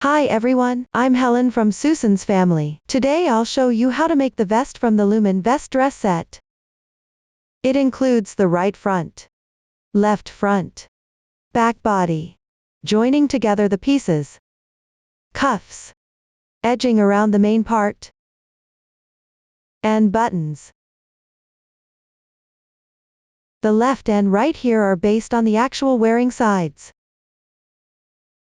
Hi everyone, I'm Helen from Susan's family. Today I'll show you how to make the vest from the Lumen vest dress set. It includes the right front, left front, back body, joining together the pieces, cuffs, edging around the main part, and buttons. The left and right here are based on the actual wearing sides.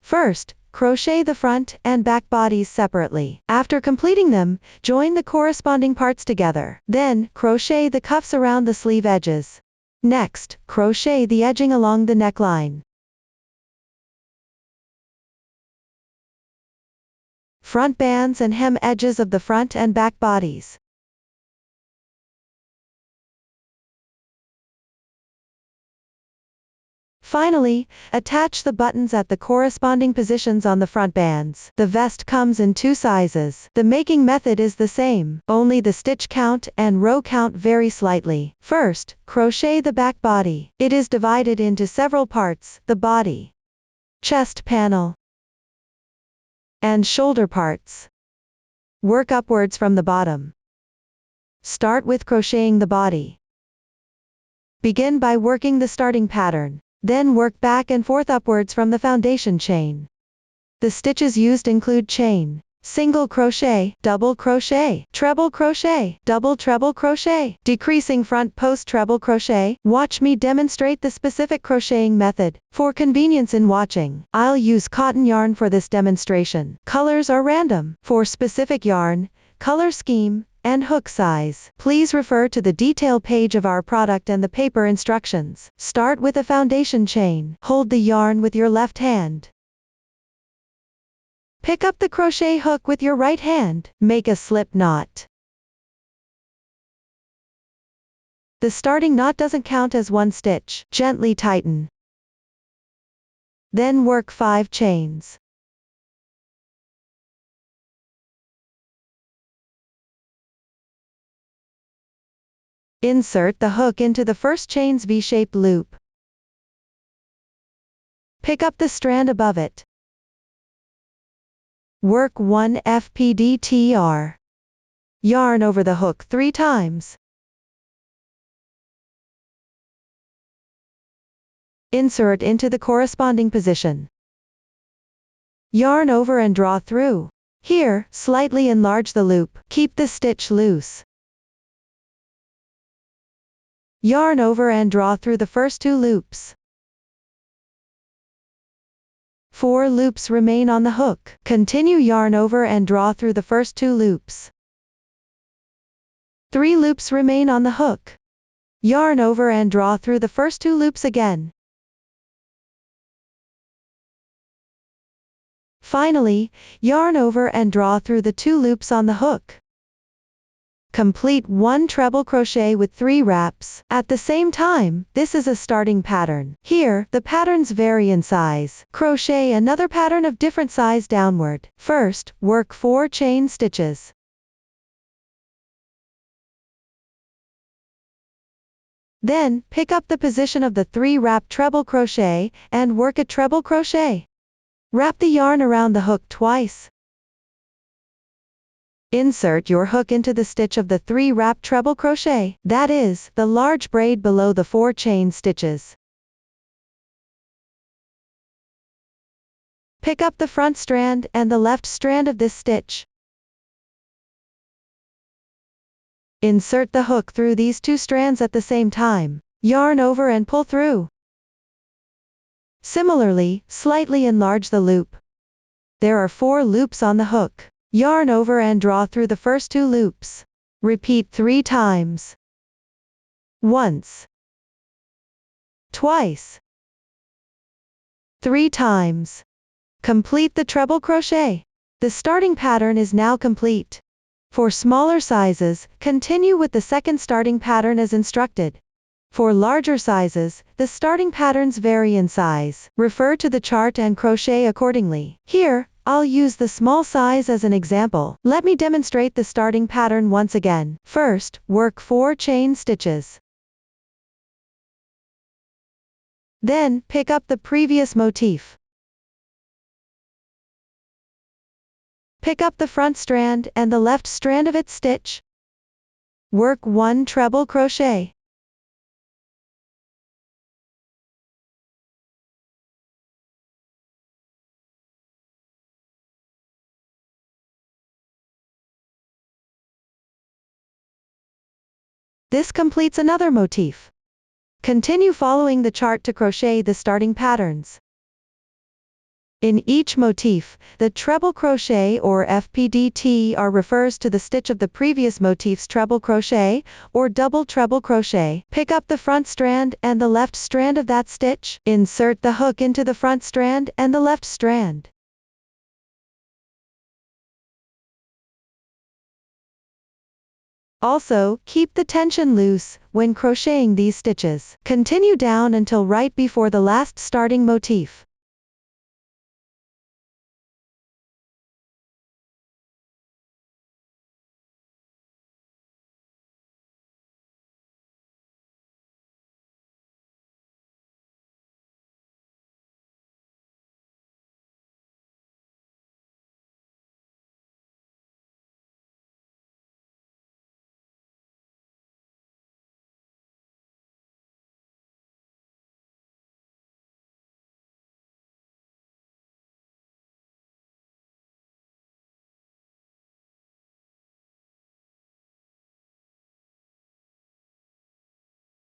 First, crochet the front and back bodies separately. After completing them, join the corresponding parts together. Then, crochet the cuffs around the sleeve edges. Next, crochet the edging along the neckline. Front bands and hem edges of the front and back bodies. Finally, attach the buttons at the corresponding positions on the front bands. The vest comes in two sizes. The making method is the same, only the stitch count and row count vary slightly. First, crochet the back body. It is divided into several parts: the body, chest panel, and shoulder parts. Work upwards from the bottom. Start with crocheting the body. Begin by working the starting pattern. Then work back and forth upwards from the foundation chain. The stitches used include chain, single crochet, double crochet, treble crochet, double treble crochet, decreasing front post treble crochet. Watch me demonstrate the specific crocheting method. For convenience in watching, I'll use cotton yarn for this demonstration. Colors are random. For specific yarn, color scheme, and hook size, please refer to the detail page of our product and the paper instructions. Start with a foundation chain. Hold the yarn with your left hand. Pick up the crochet hook with your right hand. Make a slip knot. The starting knot doesn't count as one stitch. Gently tighten. Then work 5 chains. Insert the hook into the first chain's V-shaped loop. Pick up the strand above it. Work 1 FPDTR. Yarn over the hook 3 times. Insert into the corresponding position. Yarn over and draw through. Here, slightly enlarge the loop. Keep the stitch loose. Yarn over and draw through the first 2 loops. 4 loops remain on the hook. Continue yarn over and draw through the first 2 loops. 3 loops remain on the hook. Yarn over and draw through the first 2 loops again. Finally, yarn over and draw through the 2 loops on the hook. Complete 1 treble crochet with 3 wraps. At the same time, this is a starting pattern. Here, the patterns vary in size. Crochet another pattern of different size downward. First, work 4 chain stitches. Then, pick up the position of the 3 wrap treble crochet, and work a treble crochet. Wrap the yarn around the hook twice. Insert your hook into the stitch of the 3 wrap treble crochet, that is, the large braid below the 4 chain stitches. Pick up the front strand and the left strand of this stitch. Insert the hook through these 2 strands at the same time. Yarn over and pull through. Similarly, slightly enlarge the loop. There are 4 loops on the hook. Yarn over and draw through the first 2 loops. Repeat 3 times. Once. Twice. 3 times. Complete the treble crochet. The starting pattern is now complete. For smaller sizes, continue with the second starting pattern as instructed. For larger sizes, the starting patterns vary in size. Refer to the chart and crochet accordingly. Here, I'll use the small size as an example. Let me demonstrate the starting pattern once again. First, work 4 chain stitches. Then, pick up the previous motif. pick up the front strand and the left strand of its stitch. Work 1 treble crochet. This completes another motif. Continue following the chart to crochet the starting patterns. In each motif, the treble crochet or FPDT refers to the stitch of the previous motif's treble crochet, or double treble crochet. Pick up the front strand and the left strand of that stitch. Insert the hook into the front strand and the left strand. Also, keep the tension loose when crocheting these stitches. Continue down until right before the last starting motif.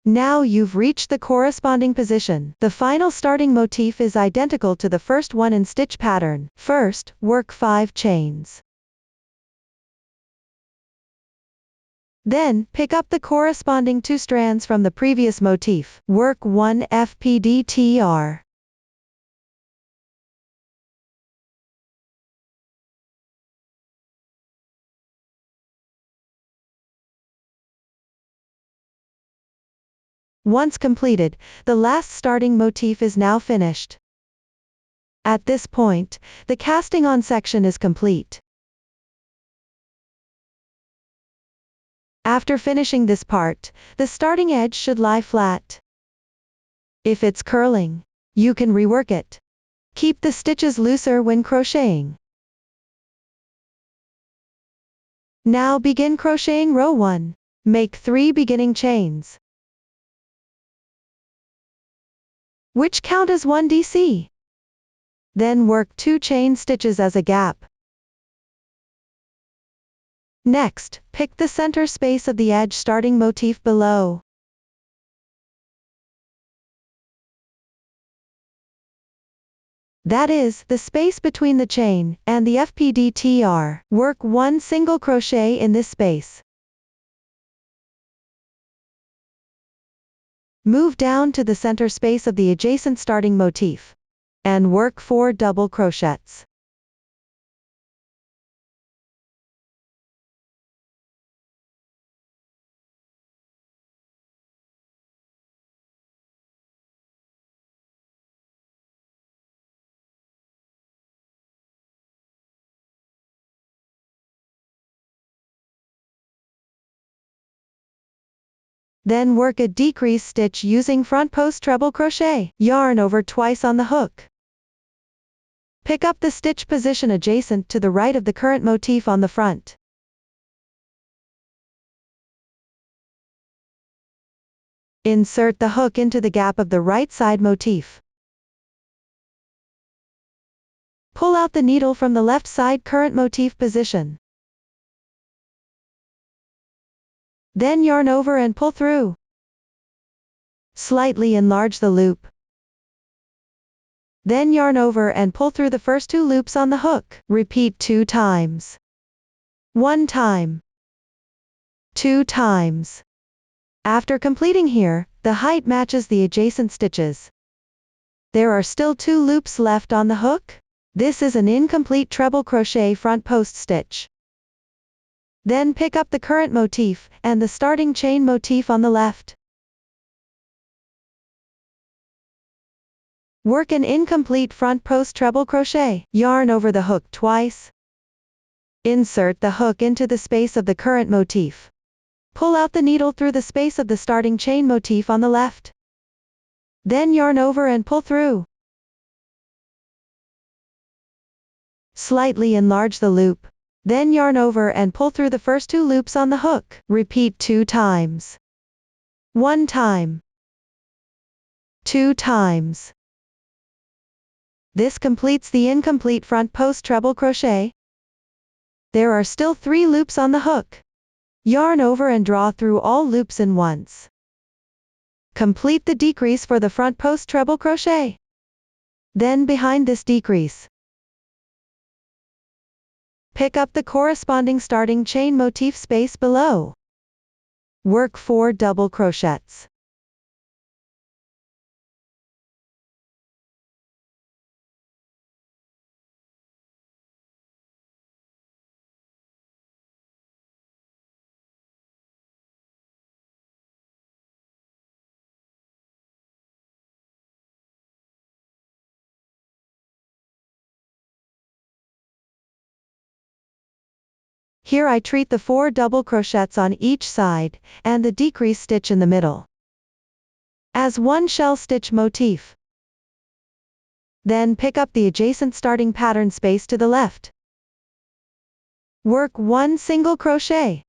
Now you've reached the corresponding position. The final starting motif is identical to the first one in stitch pattern. First, work 5 chains. Then, pick up the corresponding 2 strands from the previous motif. Work 1 FPDTR. Once completed, the last starting motif is now finished. At this point, the casting on section is complete. After finishing this part, the starting edge should lie flat. If it's curling, you can rework it. Keep the stitches looser when crocheting. Now begin crocheting row 1. Make 3 beginning chains, which count as 1 DC. Then work 2 chain stitches as a gap. Next, pick the center space of the edge starting motif below. That is, the space between the chain and the FPDTR. Work 1 single crochet in this space. Move down to the center space of the adjacent starting motif, and work 4 double crochets. Then work a decrease stitch using front post treble crochet. Yarn over twice on the hook. Pick up the stitch position adjacent to the right of the current motif on the front. Insert the hook into the gap of the right side motif. Pull out the needle from the left side current motif position. Then yarn over and pull through. Slightly enlarge the loop. Then yarn over and pull through the first 2 loops on the hook. Repeat 2 times. 1 time. 2 times. After completing here, the height matches the adjacent stitches. There are still 2 loops left on the hook. This is an incomplete treble crochet front post stitch. Then pick up the current motif and the starting chain motif on the left. Work an incomplete front post treble crochet. Yarn over the hook twice. Insert the hook into the space of the current motif. Pull out the needle through the space of the starting chain motif on the left. Then yarn over and pull through. Slightly enlarge the loop. Then yarn over and pull through the first 2 loops on the hook. Repeat 2 times. 1 time. 2 times. This completes the incomplete front post treble crochet. There are still 3 loops on the hook. Yarn over and draw through all loops in once. Complete the decrease for the front post treble crochet. Then behind this decrease, pick up the corresponding starting chain motif space below. Work 4 double crochets. Here I treat the 4 double crochets on each side, and the decrease stitch in the middle, as one shell stitch motif. Then pick up the adjacent starting pattern space to the left. Work 1 single crochet,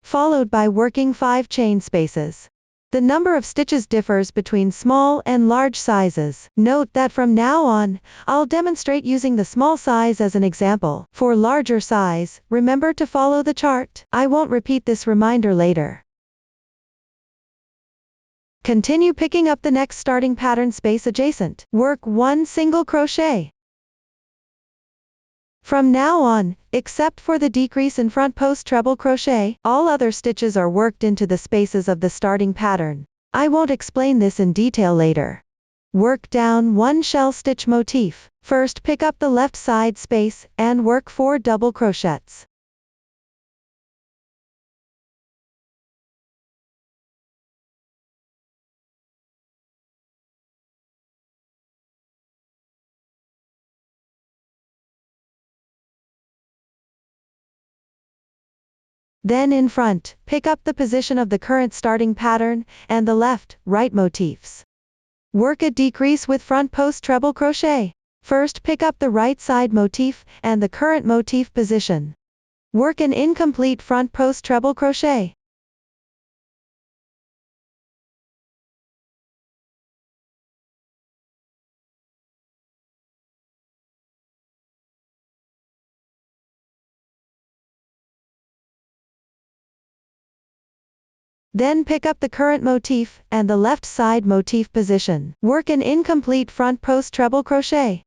followed by working 5 chain spaces. The number of stitches differs between small and large sizes. Note that from now on, I'll demonstrate using the small size as an example. For larger size, remember to follow the chart. I won't repeat this reminder later. Continue picking up the next starting pattern space adjacent. Work 1 single crochet. From now on, except for the decrease in front post treble crochet, all other stitches are worked into the spaces of the starting pattern. I won't explain this in detail later. Work down 1 shell stitch motif. First pick up the left side space, and work 4 double crochets. Then in front, pick up the position of the current starting pattern, and the left, right motifs. Work a decrease with front post treble crochet. First pick up the right side motif, and the current motif position. Work an incomplete front post treble crochet. Then pick up the current motif, and the left side motif position. Work an incomplete front post treble crochet.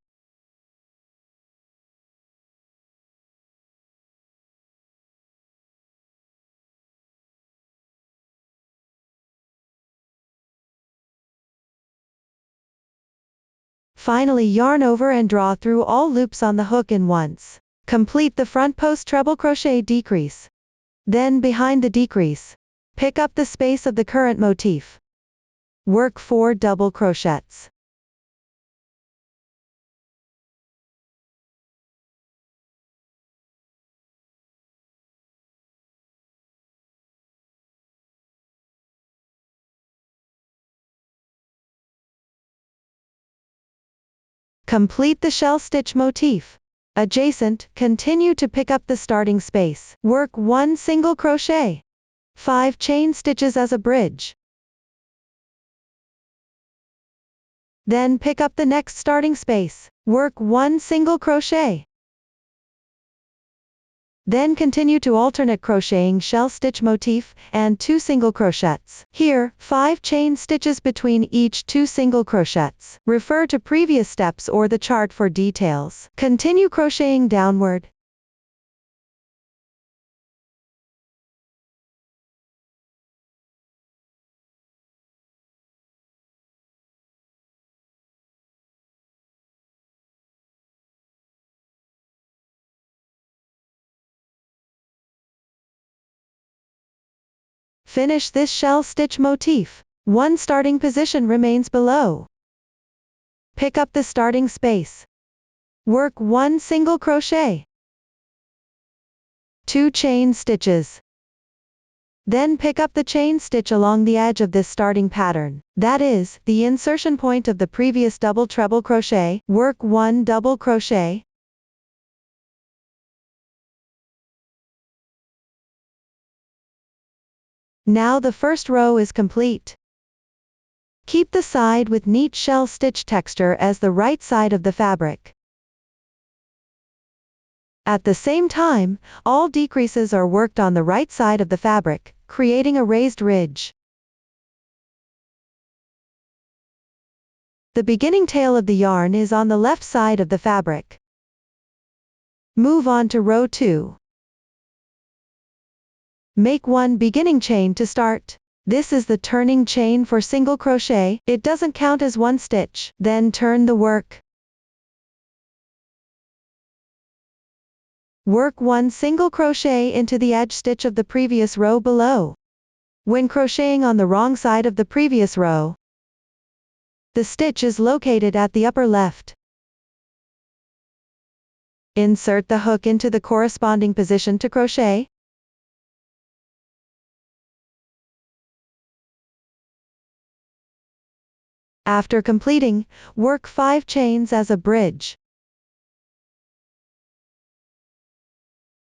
Finally yarn over and draw through all loops on the hook in once. Complete the front post treble crochet decrease. Then behind the decrease, pick up the space of the current motif. Work 4 double crochets. Complete the shell stitch motif. Adjacent, continue to pick up the starting space. Work 1 single crochet. 5 chain stitches as a bridge. Then pick up the next starting space. Work 1 single crochet. Then continue to alternate crocheting shell stitch motif, and 2 single crochets. Here, 5 chain stitches between each 2 single crochets. Refer to previous steps or the chart for details. Continue crocheting downward. Finish this shell stitch motif. 1 starting position remains below. Pick up the starting space. Work 1 single crochet. 2 chain stitches. Then pick up the chain stitch along the edge of this starting pattern. That is, the insertion point of the previous double treble crochet. Work 1 double crochet. Now the first row is complete. Keep the side with neat shell stitch texture as the right side of the fabric. At the same time, all decreases are worked on the right side of the fabric, creating a raised ridge. The beginning tail of the yarn is on the left side of the fabric. Move on to row 2. Make 1 beginning chain to start. This is the turning chain for single crochet. It doesn't count as one stitch. Then turn the work. Work 1 single crochet into the edge stitch of the previous row below. When crocheting on the wrong side of the previous row, the stitch is located at the upper left. Insert the hook into the corresponding position to crochet. After completing, work 5 chains as a bridge.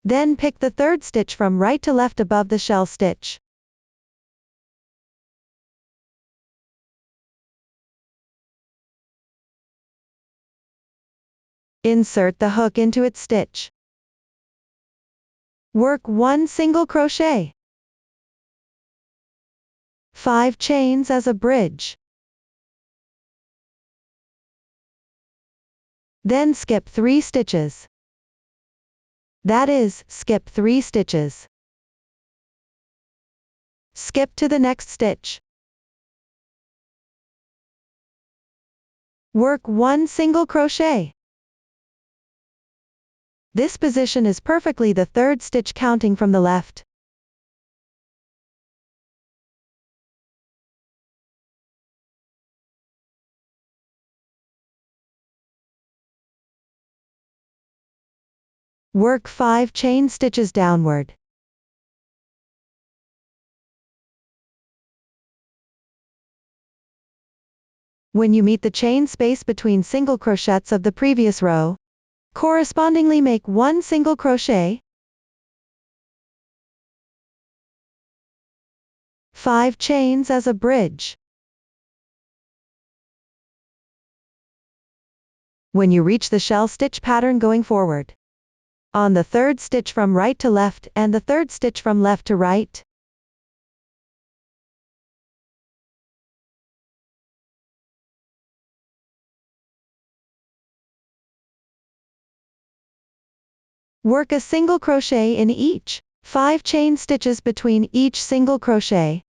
Then pick the third stitch from right to left above the shell stitch. Insert the hook into its stitch. Work 1 single crochet. 5 chains as a bridge. Then skip 3 stitches. That is, skip 3 stitches. Skip to the next stitch. Work 1 single crochet. This position is perfectly the third stitch counting from the left. Work 5 chain stitches downward. When you meet the chain space between single crochets of the previous row, correspondingly make 1 single crochet, 5 chains as a bridge. When you reach the shell stitch pattern going forward, on the third stitch from right to left and the third stitch from left to right, work a single crochet in each, 5 chain stitches between each single crochet.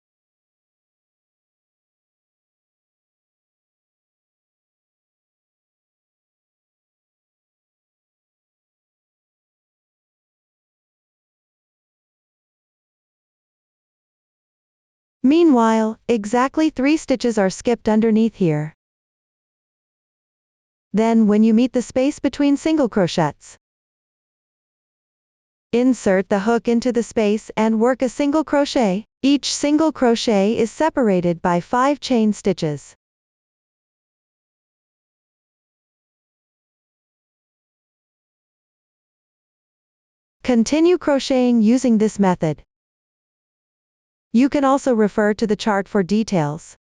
Meanwhile, exactly 3 stitches are skipped underneath here. Then when you meet the space between single crochets, insert the hook into the space and work a single crochet. Each single crochet is separated by 5 chain stitches. Continue crocheting using this method. You can also refer to the chart for details.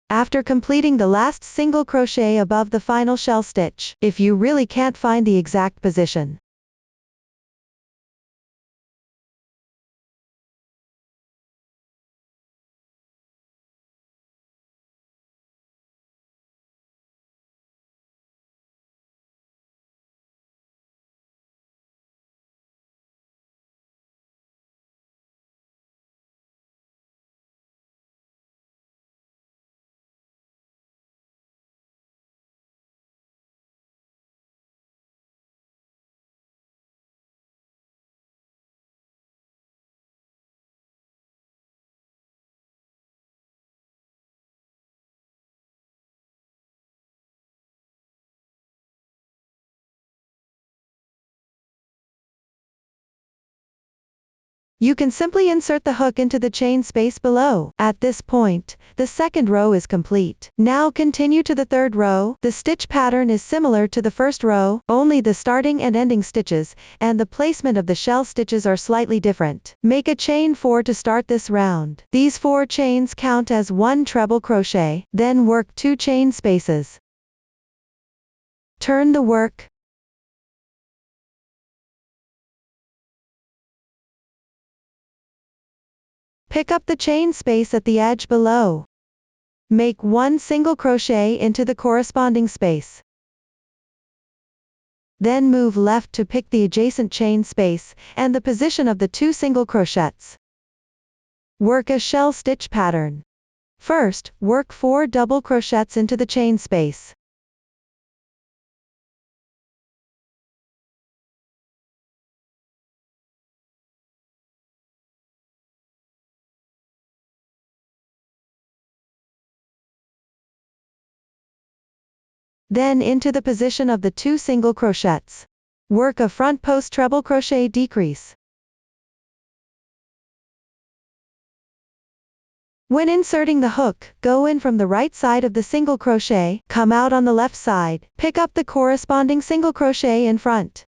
After completing the last single crochet above the final shell stitch, if you really can't find the exact position, You can simply insert the hook into the chain space below. At this point, the second row is complete. Now continue to the third row. The stitch pattern is similar to the first row, only the starting and ending stitches, and the placement of the shell stitches are slightly different. Make a chain 4 to start this round. These 4 chains count as 1 treble crochet, then work 2 chain spaces. Turn the work. Pick up the chain space at the edge below. Make 1 single crochet into the corresponding space. Then move left to pick the adjacent chain space, and the position of the 2 single crochets. Work a shell stitch pattern. First, work 4 double crochets into the chain space. Then into the position of the 2 single crochets. Work a front post treble crochet decrease. When inserting the hook, go in from the right side of the single crochet, come out on the left side, pick up the corresponding single crochet in front.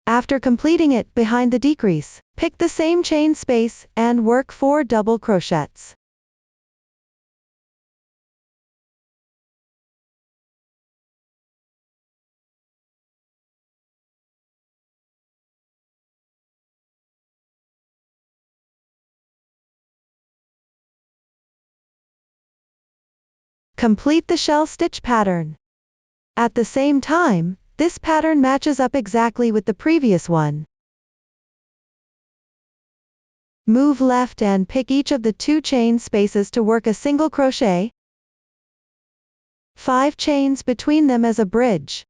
After completing it behind the decrease, pick the same chain space, and work 4 double crochets. Complete the shell stitch pattern. At the same time, this pattern matches up exactly with the previous one. Move left and pick each of the 2 chain spaces to work a single crochet, 5 chains between them as a bridge.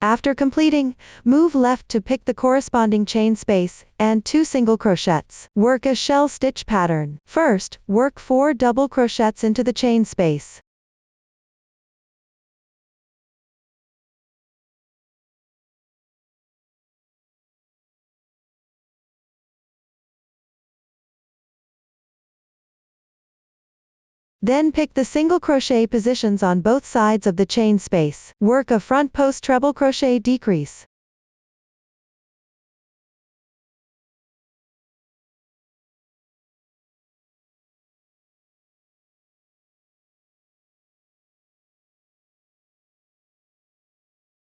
After completing, move left to pick the corresponding chain space, and 2 single crochets. Work a shell stitch pattern. First, work 4 double crochets into the chain space. Then pick the single crochet positions on both sides of the chain space. Work a front post treble crochet decrease.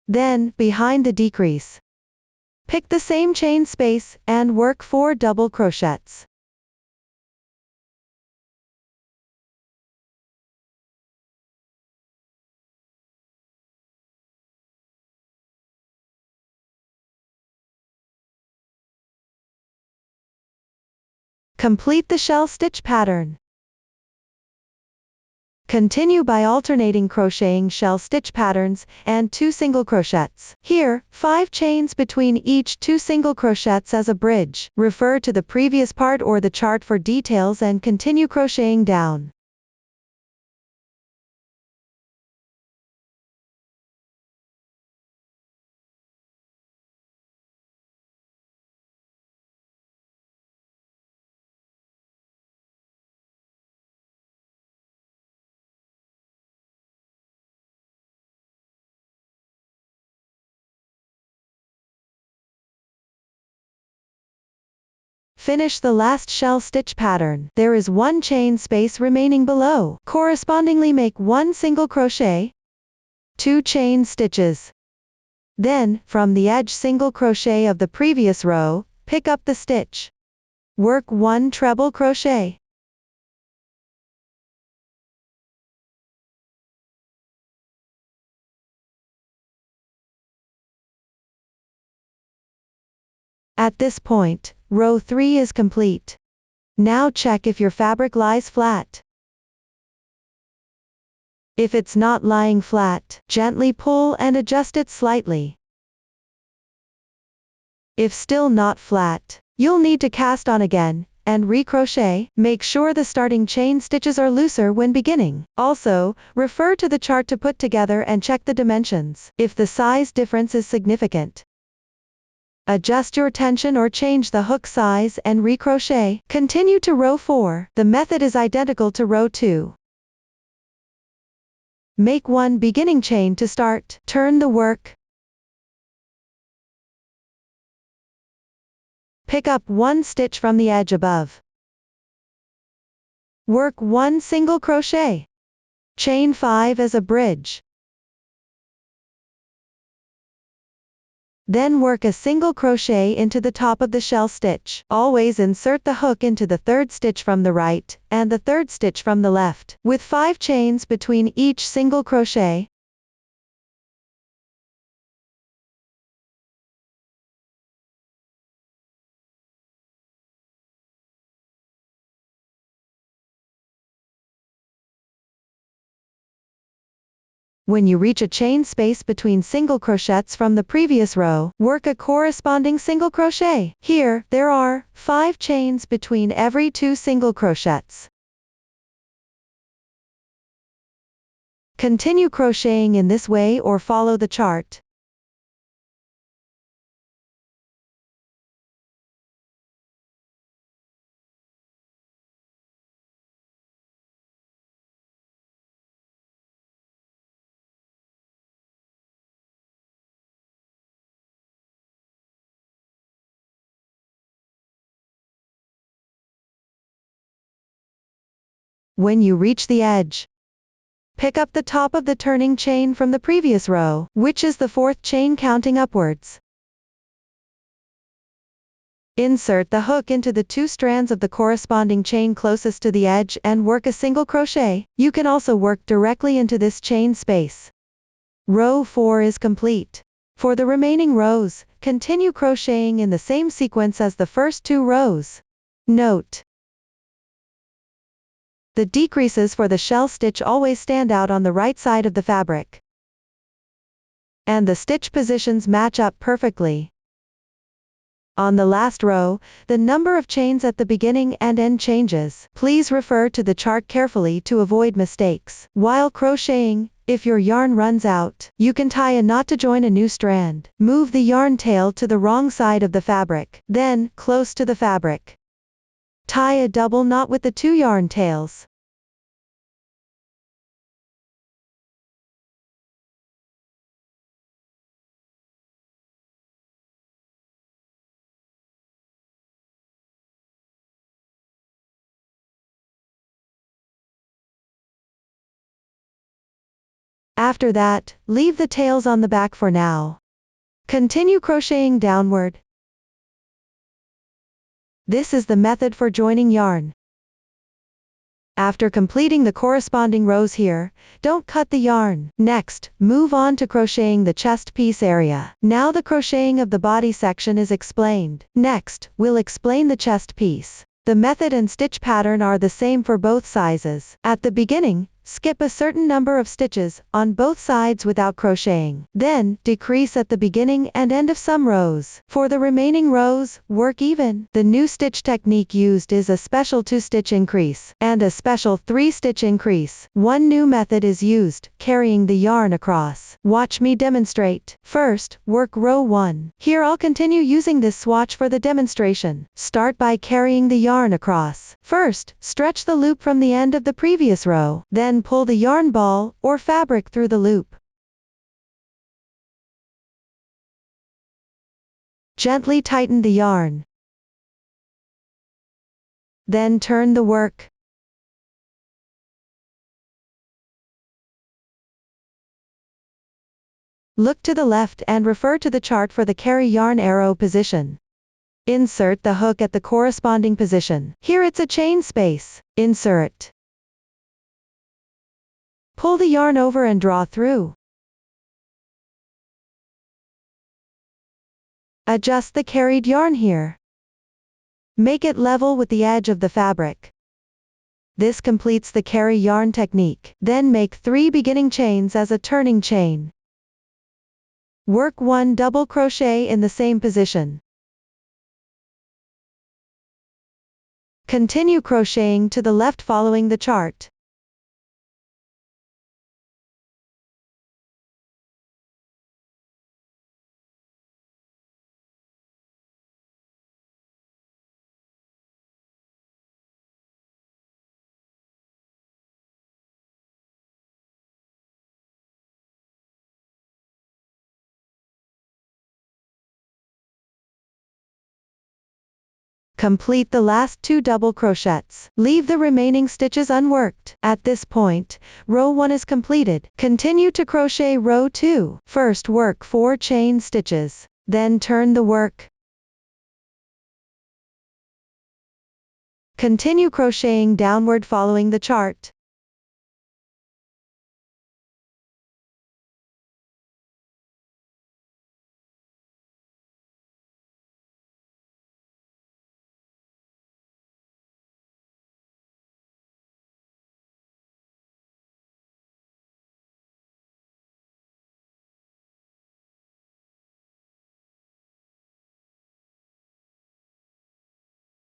Then, behind the decrease, pick the same chain space, and work 4 double crochets. Complete the shell stitch pattern. Continue by alternating crocheting shell stitch patterns, and 2 single crochets. Here, 5 chains between each 2 single crochets as a bridge. Refer to the previous part or the chart for details and continue crocheting down. Finish the last shell stitch pattern. There is 1 chain space remaining below. Correspondingly make 1 single crochet, 2 chain stitches. Then, from the edge single crochet of the previous row, pick up the stitch. Work 1 treble crochet. At this point, row 3 is complete. Now check if your fabric lies flat. If it's not lying flat, gently pull and adjust it slightly. If still not flat, you'll need to cast on again, and recrochet. Make sure the starting chain stitches are looser when beginning. Also, refer to the chart to put together and check the dimensions, if the size difference is significant. Adjust your tension or change the hook size and recrochet. Continue to row 4. The method is identical to row 2. Make one beginning chain to start. Turn the work. Pick up one stitch from the edge above. Work one single crochet. Chain 5 as a bridge. Then work a single crochet into the top of the shell stitch. Always insert the hook into the third stitch from the right, and the third stitch from the left, with 5 chains between each single crochet. When you reach a chain space between single crochets from the previous row, work a corresponding single crochet. Here, there are 5 chains between every 2 single crochets. Continue crocheting in this way or follow the chart. When you reach the edge, pick up the top of the turning chain from the previous row, which is the 4th chain counting upwards. Insert the hook into the 2 strands of the corresponding chain closest to the edge and work a single crochet. You can also work directly into this chain space. Row 4 is complete. For the remaining rows, continue crocheting in the same sequence as the first 2 rows. Note: the decreases for the shell stitch always stand out on the right side of the fabric, and the stitch positions match up perfectly. On the last row, the number of chains at the beginning and end changes. Please refer to the chart carefully to avoid mistakes. While crocheting, if your yarn runs out, you can tie a knot to join a new strand. Move the yarn tail to the wrong side of the fabric, then, close to the fabric, tie a double knot with the 2 yarn tails. After that, leave the tails on the back for now. Continue crocheting downward. This is the method for joining yarn. After completing the corresponding rows here, don't cut the yarn. Next, move on to crocheting the chest piece area. Now the crocheting of the body section is explained. Next, we'll explain the chest piece. The method and stitch pattern are the same for both sizes. At the beginning, skip a certain number of stitches on both sides without crocheting. Then, decrease at the beginning and end of some rows. For the remaining rows, work even. The new stitch technique used is a special 2-stitch increase, and a special 3-stitch increase. One new method is used, carrying the yarn across. Watch me demonstrate. First, work row 1. Here I'll continue using this swatch for the demonstration. Start by carrying the yarn across. First, stretch the loop from the end of the previous row. Then pull the yarn ball, or fabric through the loop. Gently tighten the yarn. Then turn the work. Look to the left and refer to the chart for the carry yarn arrow position. Insert the hook at the corresponding position. Here it's a chain space. Insert. Pull the yarn over and draw through. Adjust the carried yarn here. Make it level with the edge of the fabric. This completes the carry yarn technique. Then make 3 beginning chains as a turning chain. Work 1 double crochet in the same position. Continue crocheting to the left following the chart. Complete the last 2 double crochets. Leave the remaining stitches unworked. At this point, row 1 is completed. Continue to crochet row 2. First work 4 chain stitches. Then turn the work. Continue crocheting downward following the chart.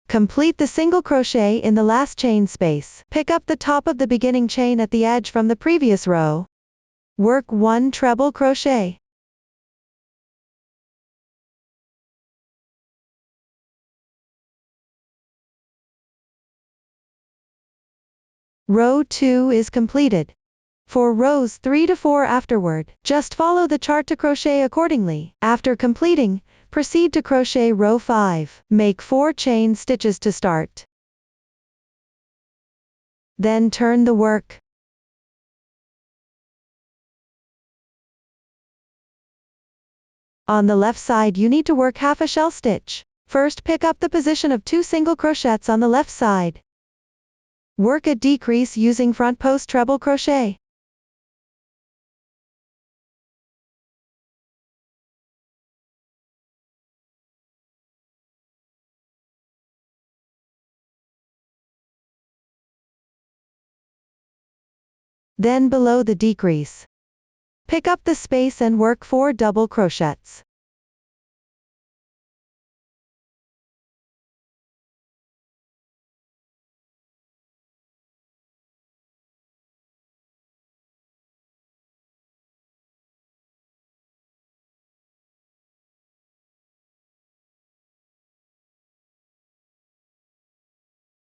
Complete the single crochet in the last chain space. Pick up the top of the beginning chain at the edge from the previous row. Work 1 treble crochet. Row 2 is completed. For rows 3 to 4 afterward, just follow the chart to crochet accordingly. After completing, proceed to crochet row 5. Make 4 chain stitches to start. Then turn the work. On the left side you need to work half a shell stitch. First pick up the position of 2 single crochets on the left side. Work a decrease using front post treble crochet. Then below the decrease, pick up the space and work 4 double crochets.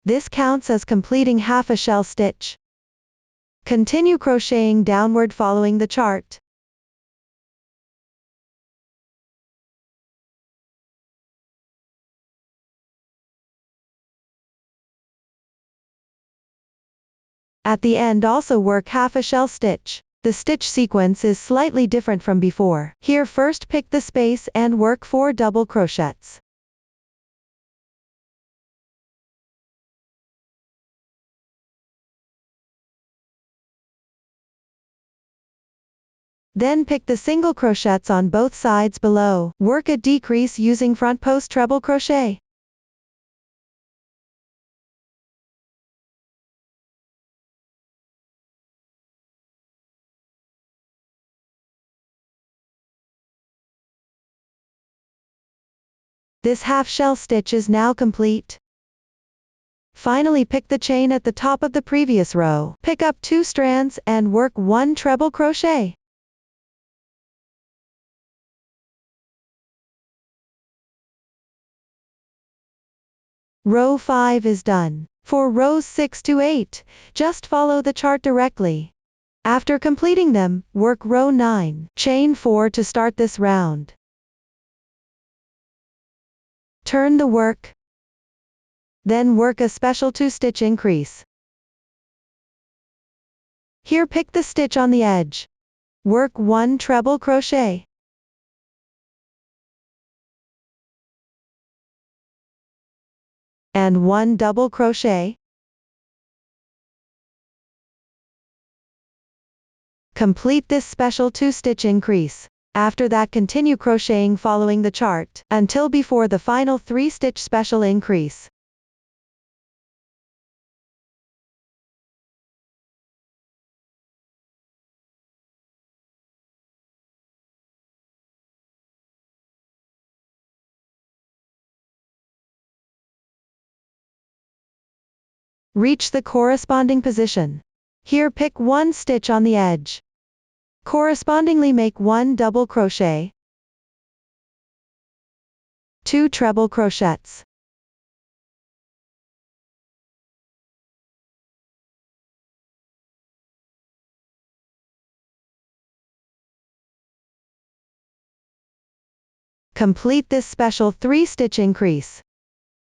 This counts as completing half a shell stitch. Continue crocheting downward following the chart. At the end also work half a shell stitch. The stitch sequence is slightly different from before. Here first pick the space and work 4 double crochets. Then pick the single crochets on both sides below. Work a decrease using front post treble crochet. This half shell stitch is now complete. Finally pick the chain at the top of the previous row. Pick up 2 strands and work 1 treble crochet. Row 5 is done. For rows 6 to 8, just follow the chart directly. After completing them, work row 9. Chain 4 to start this round. Turn the work. Then work a special 2-stitch increase. Here pick the stitch on the edge. Work 1 treble crochet. And 1 double crochet. Complete this special 2-stitch increase. After that continue crocheting following the chart, until before the final 3-stitch special increase. Reach the corresponding position. Here pick one stitch on the edge. Correspondingly make 1 double crochet, 2 treble crochets. Complete this special 3-stitch increase.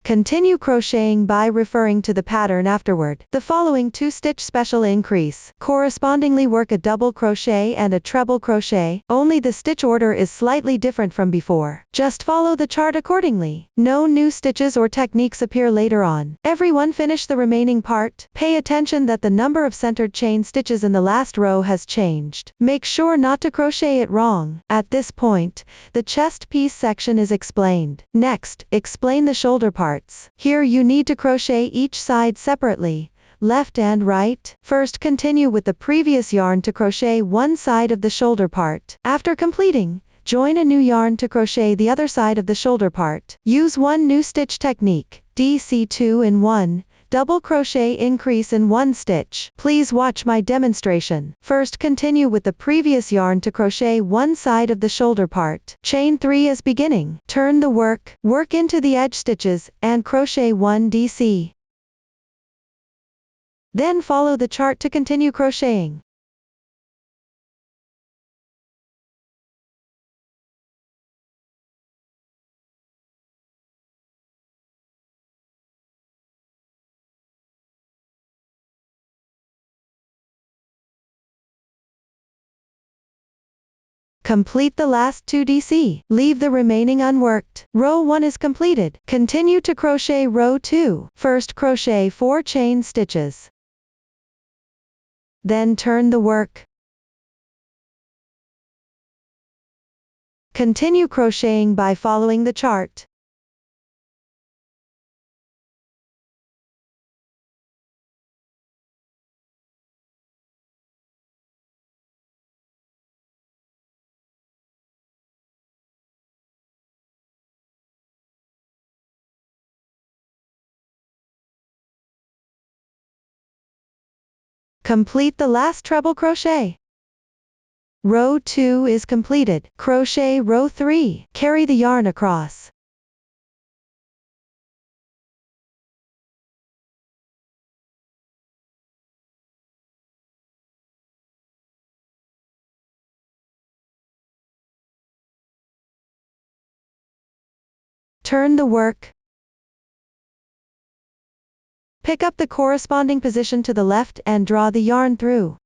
Continue crocheting by referring to the pattern afterward. The following 2-stitch special increase correspondingly work a double crochet and a treble crochet, only the stitch order is slightly different from before. Just follow the chart accordingly. No new stitches or techniques appear later on. Everyone finish the remaining part. Pay attention that the number of centered chain stitches in the last row has changed. Make sure not to crochet it wrong. At this point, the chest piece section is explained. Next, explain the shoulder part. Here you need to crochet each side separately, left and right. First continue with the previous yarn to crochet one side of the shoulder part. After completing, join a new yarn to crochet the other side of the shoulder part. Use one new stitch technique, DC 2 in 1, double crochet increase in 1 stitch. Please watch my demonstration. First continue with the previous yarn to crochet one side of the shoulder part. Chain 3 as beginning. Turn the work into the edge stitches, and crochet 1 DC. Then follow the chart to continue crocheting. Complete the last 2 DC. Leave the remaining unworked. Row 1 is completed. Continue to crochet row 2. First crochet 4 chain stitches. Then turn the work. Continue crocheting by following the chart. Complete the last treble crochet. Row 2 is completed. Crochet row 3. Carry the yarn across. Turn the work. Pick up the corresponding position to the left and draw the yarn through.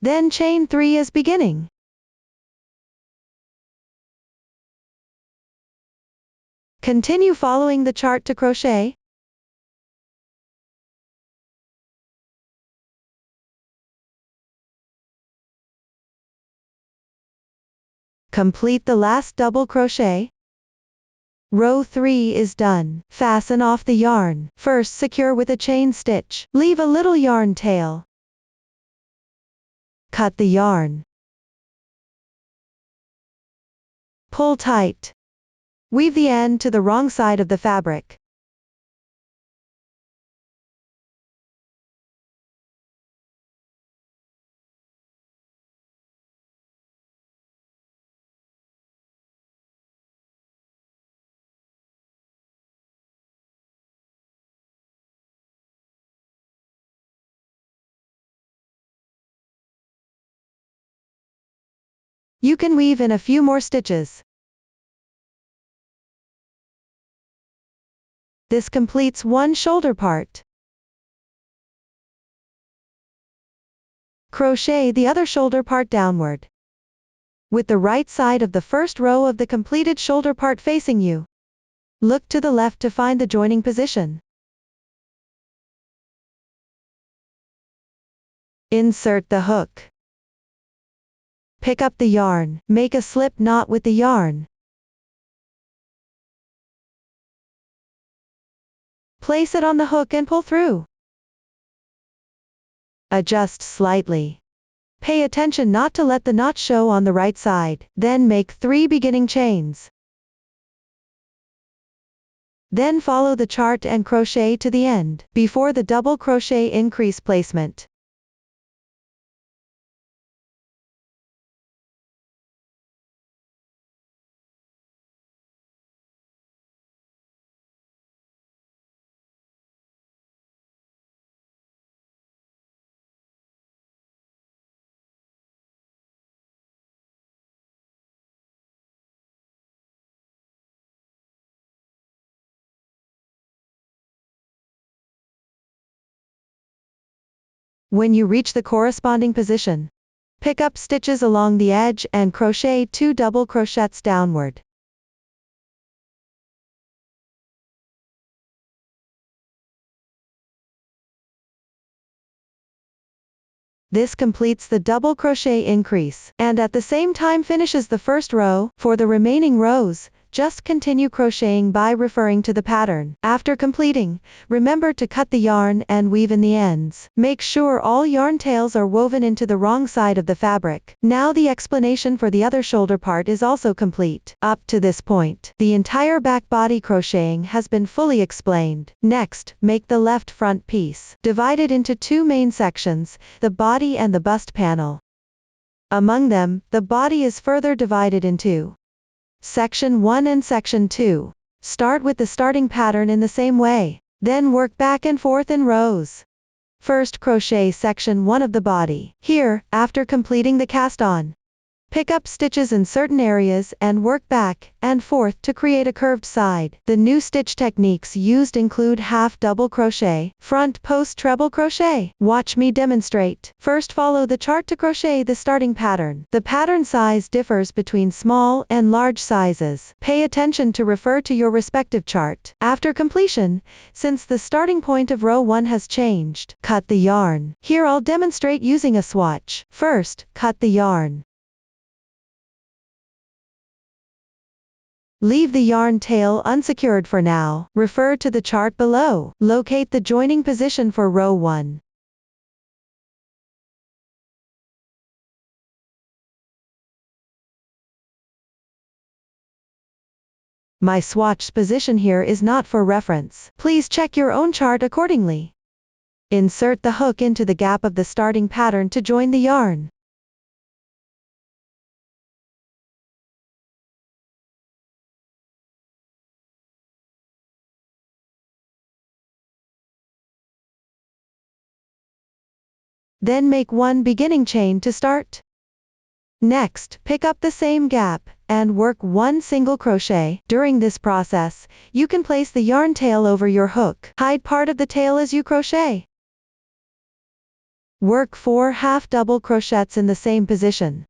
Then chain 3 as beginning. Continue following the chart to crochet. Complete the last double crochet. Row 3 is done. Fasten off the yarn. First secure with a chain stitch. Leave a little yarn tail. Cut the yarn. Pull tight. Weave the end to the wrong side of the fabric. You can weave in a few more stitches. This completes one shoulder part. Crochet the other shoulder part downward. With the right side of the first row of the completed shoulder part facing you. Look to the left to find the joining position. Insert the hook. Pick up the yarn. Make a slip knot with the yarn. Place it on the hook and pull through. Adjust slightly. Pay attention not to let the knot show on the right side. Then make 3 beginning chains. Then follow the chart and crochet to the end, before the double crochet increase placement. When you reach the corresponding position, pick up stitches along the edge and crochet 2 double crochets downward. This completes the double crochet increase, and at the same time finishes the first row. For the remaining rows, just continue crocheting by referring to the pattern. After completing, remember to cut the yarn and weave in the ends. Make sure all yarn tails are woven into the wrong side of the fabric. Now the explanation for the other shoulder part is also complete. Up to this point, the entire back body crocheting has been fully explained. Next, make the left front piece. Divide it into 2 main sections, the body and the bust panel. Among them, the body is further divided into Section 1 and Section 2. Start with the starting pattern in the same way. Then work back and forth in rows. First crochet Section 1 of the body. Here, after completing the cast on, pick up stitches in certain areas and work back and forth to create a curved side. The new stitch techniques used include half double crochet, front post treble crochet. Watch me demonstrate. First follow the chart to crochet the starting pattern. The pattern size differs between small and large sizes. Pay attention to refer to your respective chart. After completion, since the starting point of row 1 has changed, cut the yarn. Here I'll demonstrate using a swatch. First, cut the yarn. Leave the yarn tail unsecured for now. Refer to the chart below. Locate the joining position for row 1. My swatched position here is not for reference. Please check your own chart accordingly. Insert the hook into the gap of the starting pattern to join the yarn. Then make 1 beginning chain to start. Next, pick up the same gap, and work 1 single crochet. During this process, you can place the yarn tail over your hook. Hide part of the tail as you crochet. Work 4 half double crochets in the same position.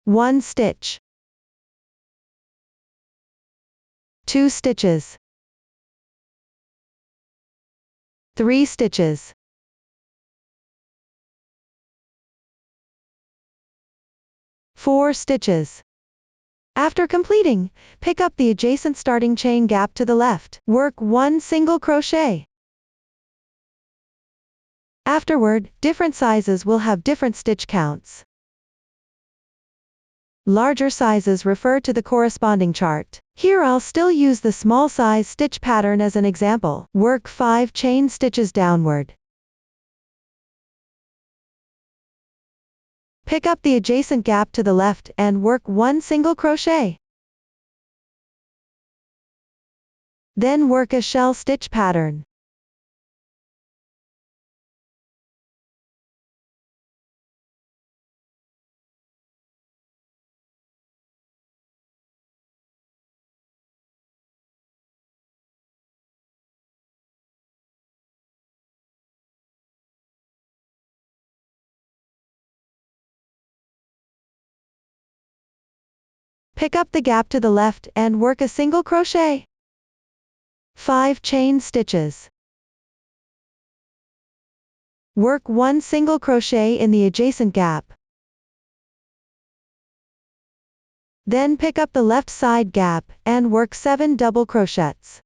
1 stitch. 2 stitches. 3 stitches. 4 stitches. After completing, pick up the adjacent starting chain gap to the left. Work 1 single crochet. Afterward, different sizes will have different stitch counts. Larger sizes refer to the corresponding chart. Here I'll still use the small size stitch pattern as an example. Work 5 chain stitches downward. Pick up the adjacent gap to the left and work 1 single crochet. Then work a shell stitch pattern. Pick up the gap to the left and work a single crochet. 5 chain stitches. Work 1 single crochet in the adjacent gap. Then pick up the left side gap and work 7 double crochets.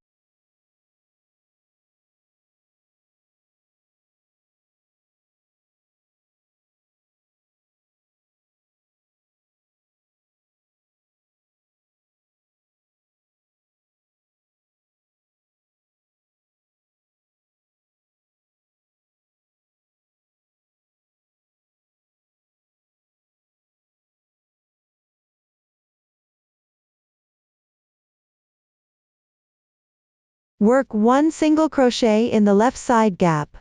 Work 1 single crochet in the left side gap.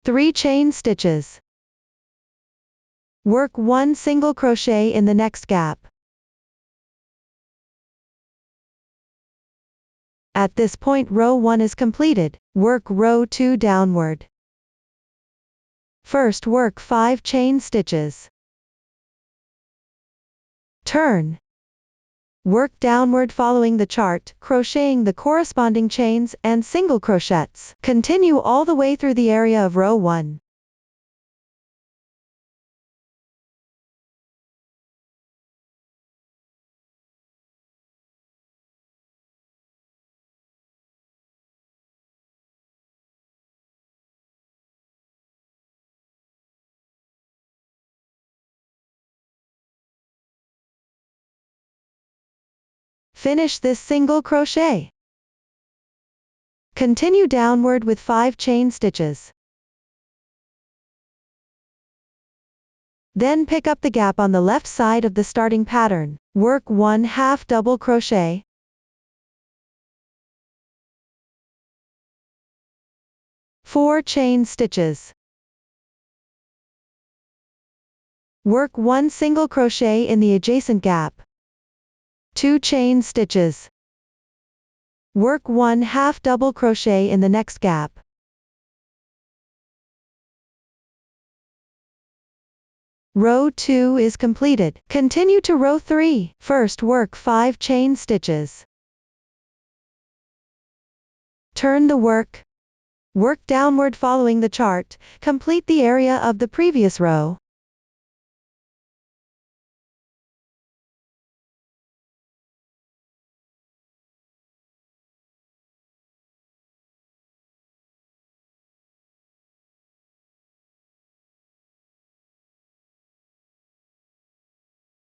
3 chain stitches. Work 1 single crochet in the next gap. At this point row 1 is completed. Work row 2 downward. First work 5 chain stitches. Turn. Work downward following the chart, crocheting the corresponding chains and single crochets. Continue all the way through the area of row 1. Finish this single crochet. Continue downward with 5 chain stitches. Then pick up the gap on the left side of the starting pattern. Work 1/2 double crochet. Four chain stitches. Work 1 single crochet in the adjacent gap. 2 chain stitches. Work 1/2 double crochet in the next gap. Row 2 is completed. Continue to row 3. First work 5 chain stitches. Turn the work. Work downward following the chart. Complete the area of the previous row.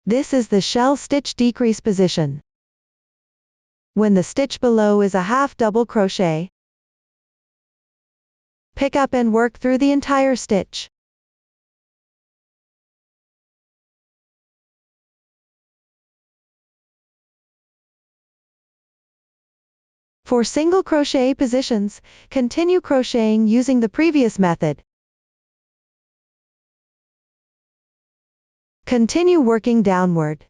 This is the shell stitch decrease position. When the stitch below is a half double crochet, pick up and work through the entire stitch. For single crochet positions, continue crocheting using the previous method. Continue working downward.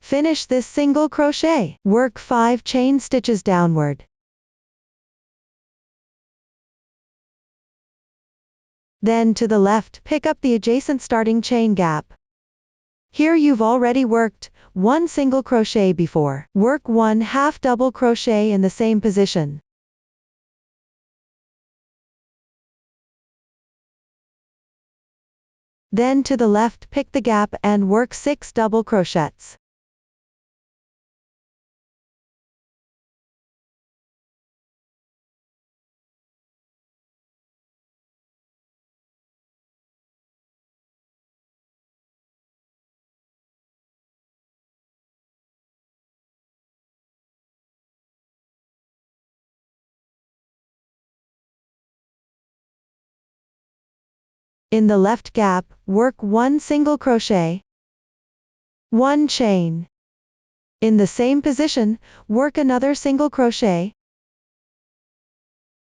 Finish this single crochet. Work 5 chain stitches downward. Then to the left, pick up the adjacent starting chain gap. Here you've already worked 1 single crochet before. Work 1/2 double crochet in the same position. Then to the left, pick the gap and work 6 double crochets. In the left gap, work 1 single crochet, 1 chain. In the same position, work another single crochet.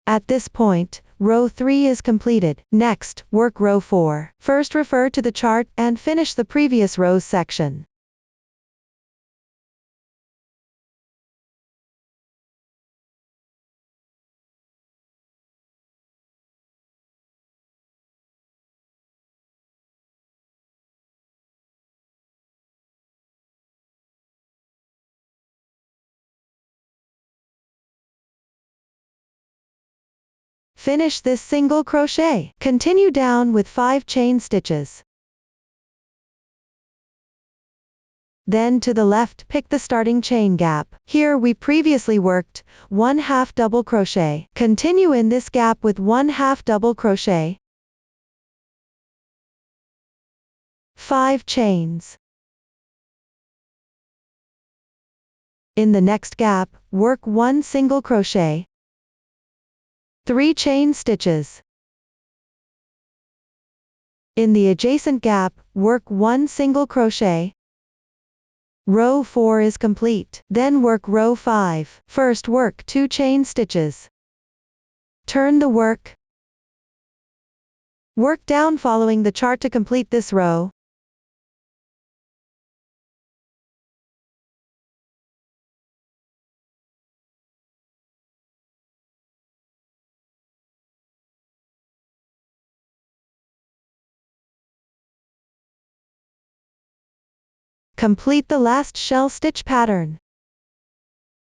At this point, row 3 is completed. Next, work row 4. First refer to the chart and finish the previous row's section. Finish this single crochet. Continue down with 5 chain stitches. Then to the left, pick the starting chain gap. Here we previously worked 1/2 double crochet. Continue in this gap with 1/2 double crochet, 5 chains. In the next gap, work 1 single crochet, 3 chain stitches. In the adjacent gap, work 1 single crochet. Row 4 is complete. Then work row 5. First work 2 chain stitches. Turn the work. Work down following the chart to complete this row. Complete the last shell stitch pattern.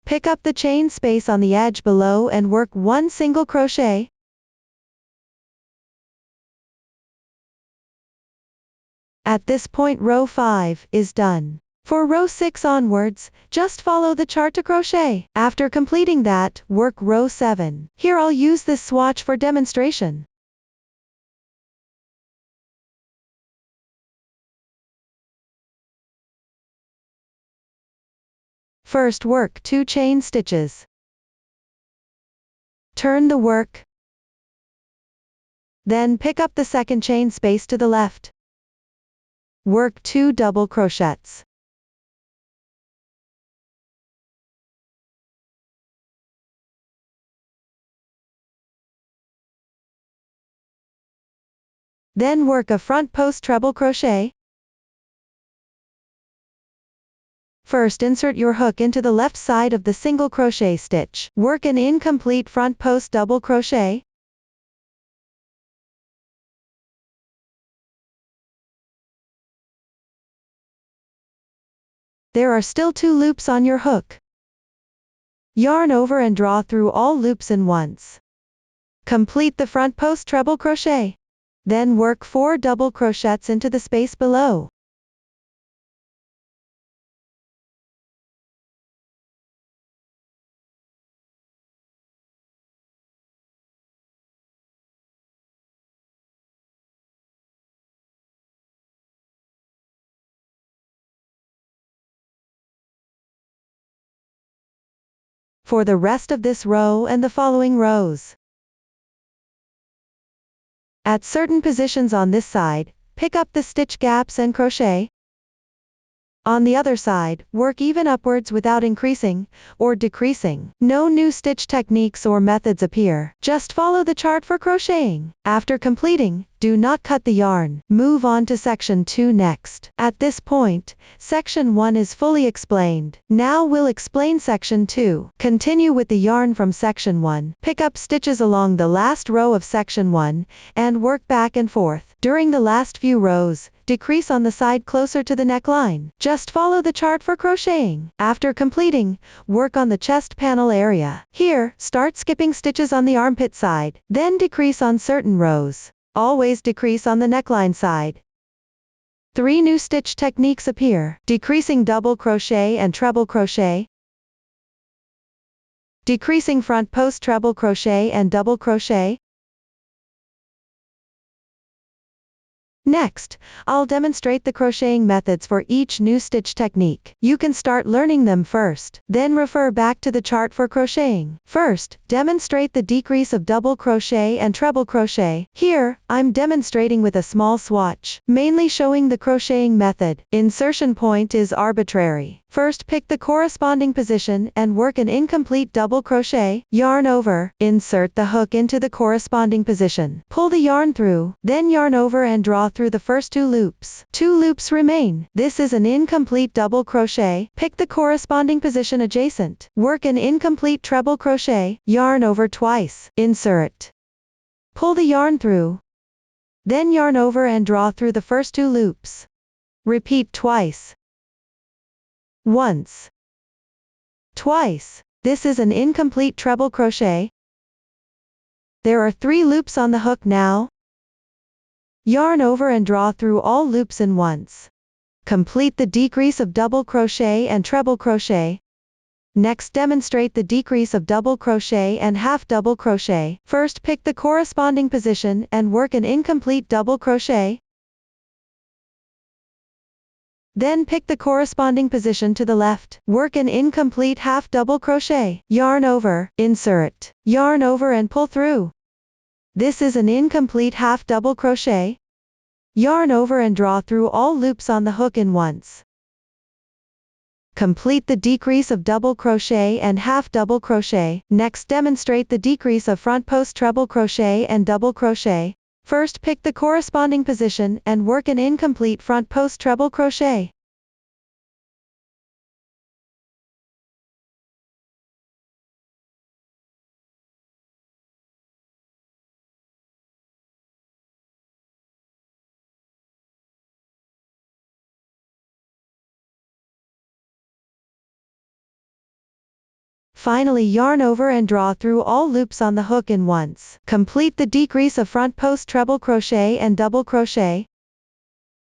Pick up the chain space on the edge below and work 1 single crochet. At this point row 5 is done. For row 6 onwards, just follow the chart to crochet. After completing that, work row 7. Here I'll use this swatch for demonstration. First work 2 chain stitches. Turn the work. Then pick up the second chain space to the left. Work 2 double crochets. Then work a front post treble crochet. First insert your hook into the left side of the single crochet stitch. Work an incomplete front post double crochet. There are still 2 loops on your hook. Yarn over and draw through all loops in once. Complete the front post treble crochet. Then work 4 double crochets into the space below. For the rest of this row and the following rows. At certain positions on this side, pick up the stitch gaps and crochet. On the other side, work even upwards without increasing or decreasing. No new stitch techniques or methods appear. Just follow the chart for crocheting. After completing, do not cut the yarn. Move on to section 2 next. At this point, section 1 is fully explained. Now we'll explain section 2. Continue with the yarn from section 1. Pick up stitches along the last row of section 1 and work back and forth. During the last few rows, decrease on the side closer to the neckline. Just follow the chart for crocheting. After completing, work on the chest panel area. Here, start skipping stitches on the armpit side, then decrease on certain rows. Always decrease on the neckline side. 3 new stitch techniques appear. Decreasing double crochet and treble crochet. Decreasing front post treble crochet and double crochet. Next, I'll demonstrate the crocheting methods for each new stitch technique. You can start learning them first, then refer back to the chart for crocheting. First, demonstrate the decrease of double crochet and treble crochet. Here, I'm demonstrating with a small swatch, mainly showing the crocheting method. Insertion point is arbitrary. First pick the corresponding position and work an incomplete double crochet. Yarn over, insert the hook into the corresponding position. Pull the yarn through, then yarn over and draw through the first 2 loops. 2 loops remain. This is an incomplete double crochet. Pick the corresponding position adjacent. Work an incomplete treble crochet. Yarn over twice. Insert. Pull the yarn through. Then yarn over and draw through the first 2 loops. Repeat twice. Once. Twice. This is an incomplete treble crochet. There are 3 loops on the hook now. Yarn over and draw through all loops in once. Complete the decrease of double crochet and treble crochet. Next demonstrate the decrease of double crochet and half double crochet. First pick the corresponding position and work an incomplete double crochet. Then pick the corresponding position to the left. Work an incomplete half double crochet. Yarn over, insert, yarn over and pull through. This is an incomplete half double crochet. Yarn over and draw through all loops on the hook in once. Complete the decrease of double crochet and half double crochet. Next, demonstrate the decrease of front post treble crochet and double crochet. First, pick the corresponding position and work an incomplete front post treble crochet. Finally, yarn over and draw through all loops on the hook in once. Complete the decrease of front post treble crochet and double crochet.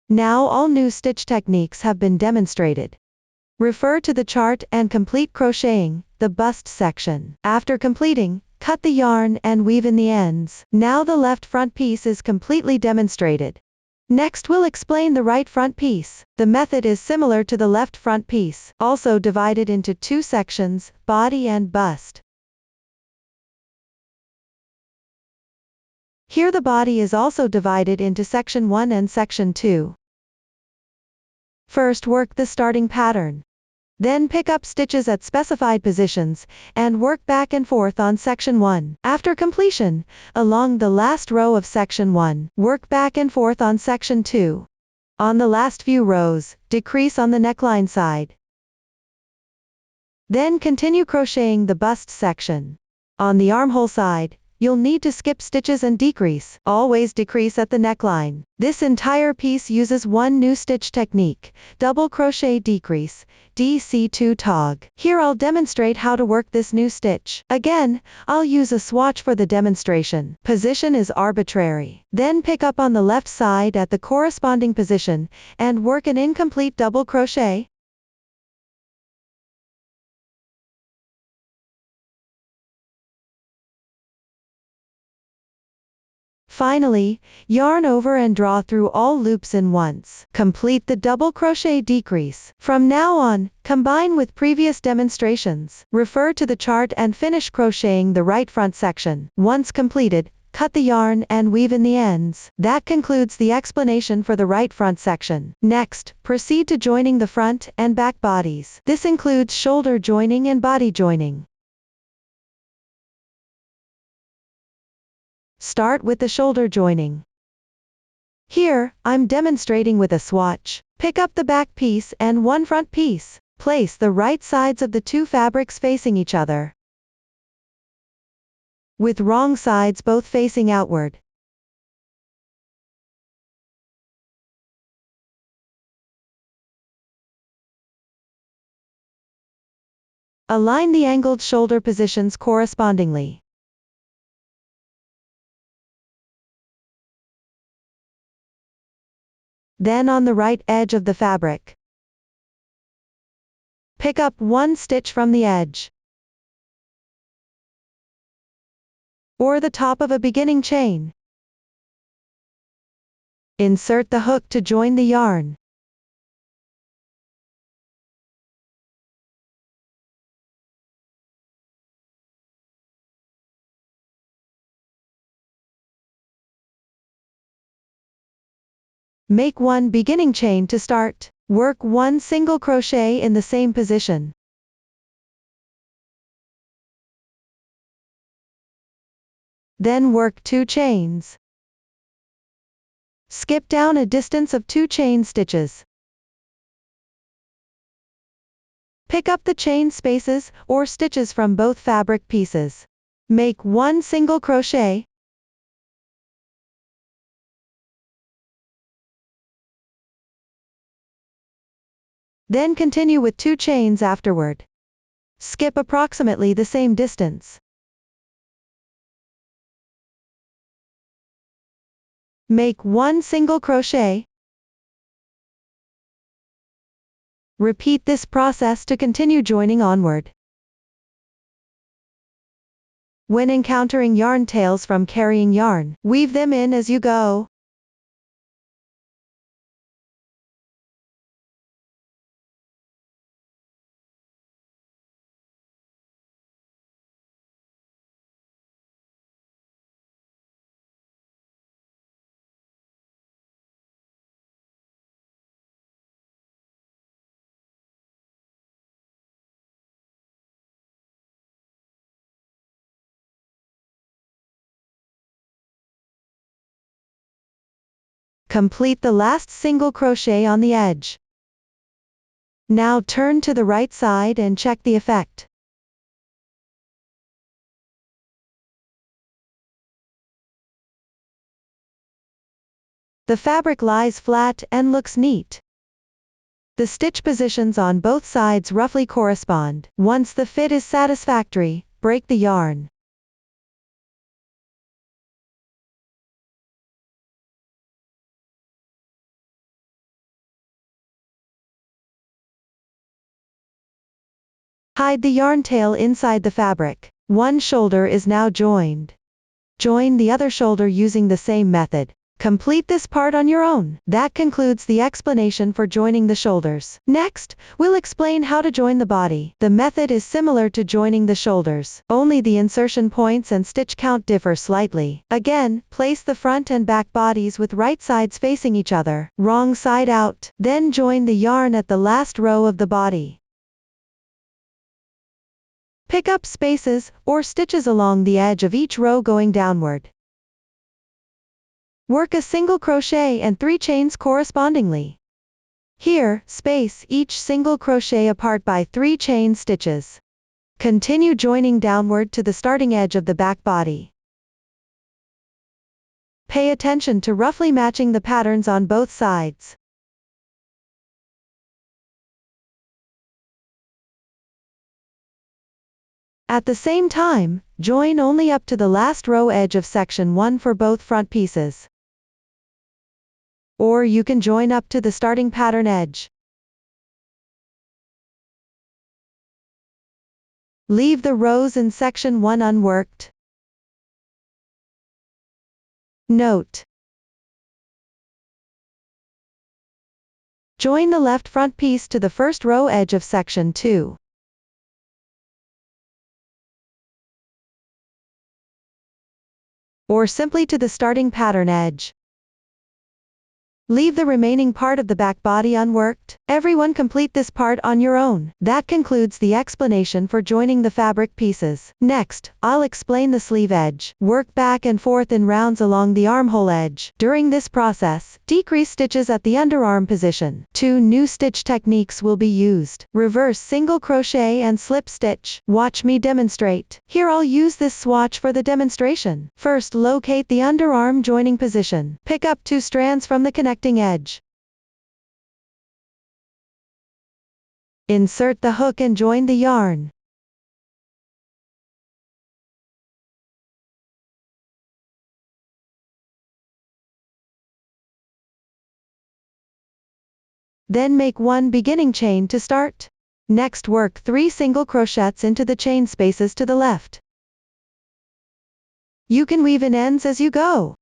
Now all new stitch techniques have been demonstrated. Refer to the chart and complete crocheting the bust section. After completing, cut the yarn and weave in the ends. Now the left front piece is completely demonstrated. Next we'll explain the right front piece. The method is similar to the left front piece, also divided into two sections, body and bust. Here the body is also divided into section 1 and section 2. First, work the starting pattern. Then pick up stitches at specified positions, and work back and forth on section 1. After completion, along the last row of section 1, work back and forth on section 2. On the last few rows, decrease on the neckline side. Then continue crocheting the bust section. On the armhole side, you'll need to skip stitches and decrease. Always decrease at the neckline. This entire piece uses one new stitch technique, double crochet decrease, DC2 tog. Here I'll demonstrate how to work this new stitch. Again, I'll use a swatch for the demonstration. Position is arbitrary. Then pick up on the left side at the corresponding position, and work an incomplete double crochet. Finally, yarn over and draw through all loops in once. Complete the double crochet decrease. From now on, combine with previous demonstrations. Refer to the chart and finish crocheting the right front section. Once completed, cut the yarn and weave in the ends. That concludes the explanation for the right front section. Next, proceed to joining the front and back bodies. This includes shoulder joining and body joining. Start with the shoulder joining. Here, I'm demonstrating with a swatch. Pick up the back piece and one front piece. Place the right sides of the two fabrics facing each other, with wrong sides both facing outward. Align the angled shoulder positions correspondingly. Then on the right edge of the fabric, pick up one stitch from the edge, or the top of a beginning chain. Insert the hook to join the yarn. Make one beginning chain to start. Work one single crochet in the same position. Then work 2 chains. Skip down a distance of 2 chain stitches. Pick up the chain spaces or stitches from both fabric pieces. Make one single crochet. Then continue with 2 chains afterward. Skip approximately the same distance. Make one single crochet. Repeat this process to continue joining onward. When encountering yarn tails from carrying yarn, weave them in as you go. Complete the last single crochet on the edge. Now turn to the right side and check the effect. The fabric lies flat and looks neat. The stitch positions on both sides roughly correspond. Once the fit is satisfactory, break the yarn. Hide the yarn tail inside the fabric. One shoulder is now joined. Join the other shoulder using the same method. Complete this part on your own. That concludes the explanation for joining the shoulders. Next, we'll explain how to join the body. The method is similar to joining the shoulders, only the insertion points and stitch count differ slightly. Again, place the front and back bodies with right sides facing each other, wrong side out. Then join the yarn at the last row of the body. Pick up spaces or stitches along the edge of each row going downward. Work a single crochet and 3 chains correspondingly. Here, space each single crochet apart by 3 chain stitches. Continue joining downward to the starting edge of the back body. Pay attention to roughly matching the patterns on both sides. At the same time, join only up to the last row edge of section 1 for both front pieces. Or you can join up to the starting pattern edge. Leave the rows in section 1 unworked. Note: join the left front piece to the first row edge of section 2. Or simply to the starting pattern edge. Leave the remaining part of the back body unworked. Everyone complete this part on your own. That concludes the explanation for joining the fabric pieces. Next, I'll explain the sleeve edge. Work back and forth in rounds along the armhole edge. During this process, decrease stitches at the underarm position. 2 new stitch techniques will be used. Reverse single crochet and slip stitch. Watch me demonstrate. Here I'll use this swatch for the demonstration. First, locate the underarm joining position. Pick up 2 strands from the connecting edge. Insert the hook and join the yarn. Then make 1 beginning chain to start. Next, work 3 single crochets into the chain spaces to the left. You can weave in ends as you go.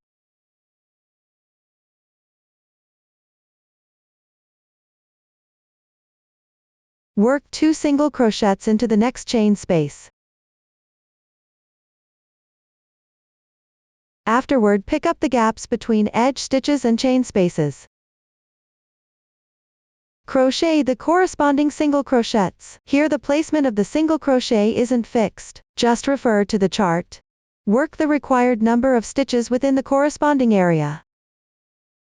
Work 2 single crochets into the next chain space. Afterward, pick up the gaps between edge stitches and chain spaces. Crochet the corresponding single crochets. Here the placement of the single crochet isn't fixed. Just refer to the chart. Work the required number of stitches within the corresponding area.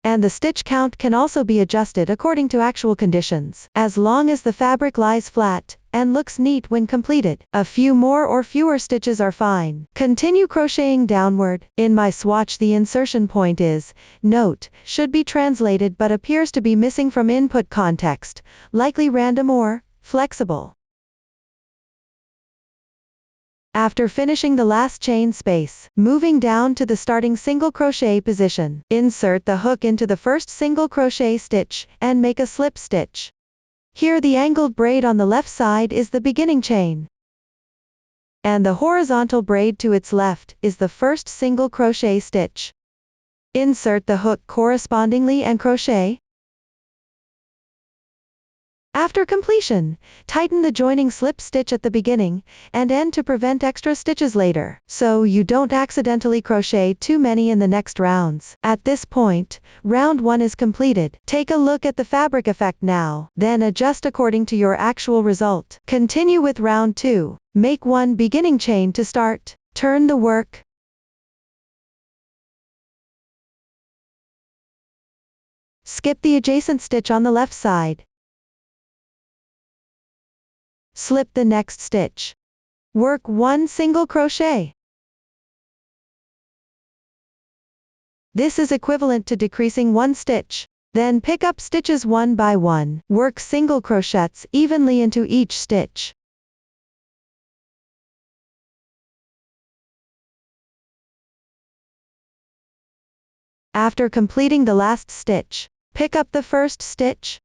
And the stitch count can also be adjusted according to actual conditions, as long as the fabric lies flat and looks neat when completed. A few more or fewer stitches are fine. Continue crocheting downward. In my swatch, the insertion point is, note, should be translated but appears to be missing from input context, likely random or flexible. After finishing the last chain space, moving down to the starting single crochet position, insert the hook into the first single crochet stitch, and make a slip stitch. Here the angled braid on the left side is the beginning chain. And the horizontal braid to its left is the first single crochet stitch. Insert the hook correspondingly and crochet. After completion, tighten the joining slip stitch at the beginning and end to prevent extra stitches later, so you don't accidentally crochet too many in the next rounds. At this point, round 1 is completed. Take a look at the fabric effect now, then adjust according to your actual result. Continue with round 2. Make 1 beginning chain to start. Turn the work. Skip the adjacent stitch on the left side. Slip the next stitch. Work 1 single crochet. This is equivalent to decreasing 1 stitch. Then pick up stitches one by one. Work single crochets evenly into each stitch. After completing the last stitch, pick up the first stitch.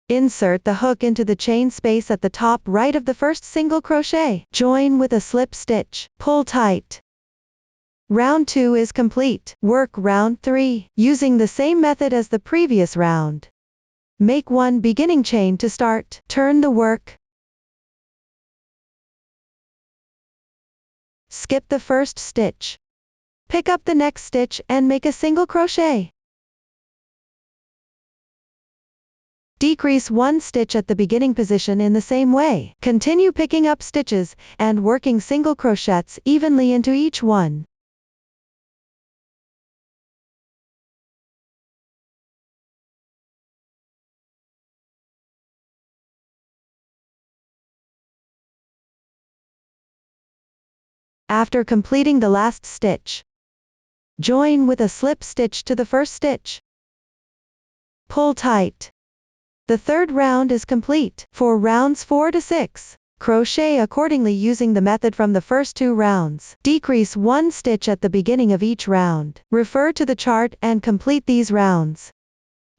Insert the hook into the chain space at the top right of the first single crochet. Join with a slip stitch. Pull tight. Round 2 is complete. Work round 3, using the same method as the previous round. Make 1 beginning chain to start. Turn the work. Skip the first stitch. Pick up the next stitch and make a single crochet. Decrease 1 stitch at the beginning position in the same way. Continue picking up stitches and working single crochets evenly into each one. After completing the last stitch, join with a slip stitch to the first stitch. Pull tight. The third round is complete. For rounds 4 to 6, crochet accordingly using the method from the first 2 rounds. Decrease 1 stitch at the beginning of each round. Refer to the chart and complete these rounds.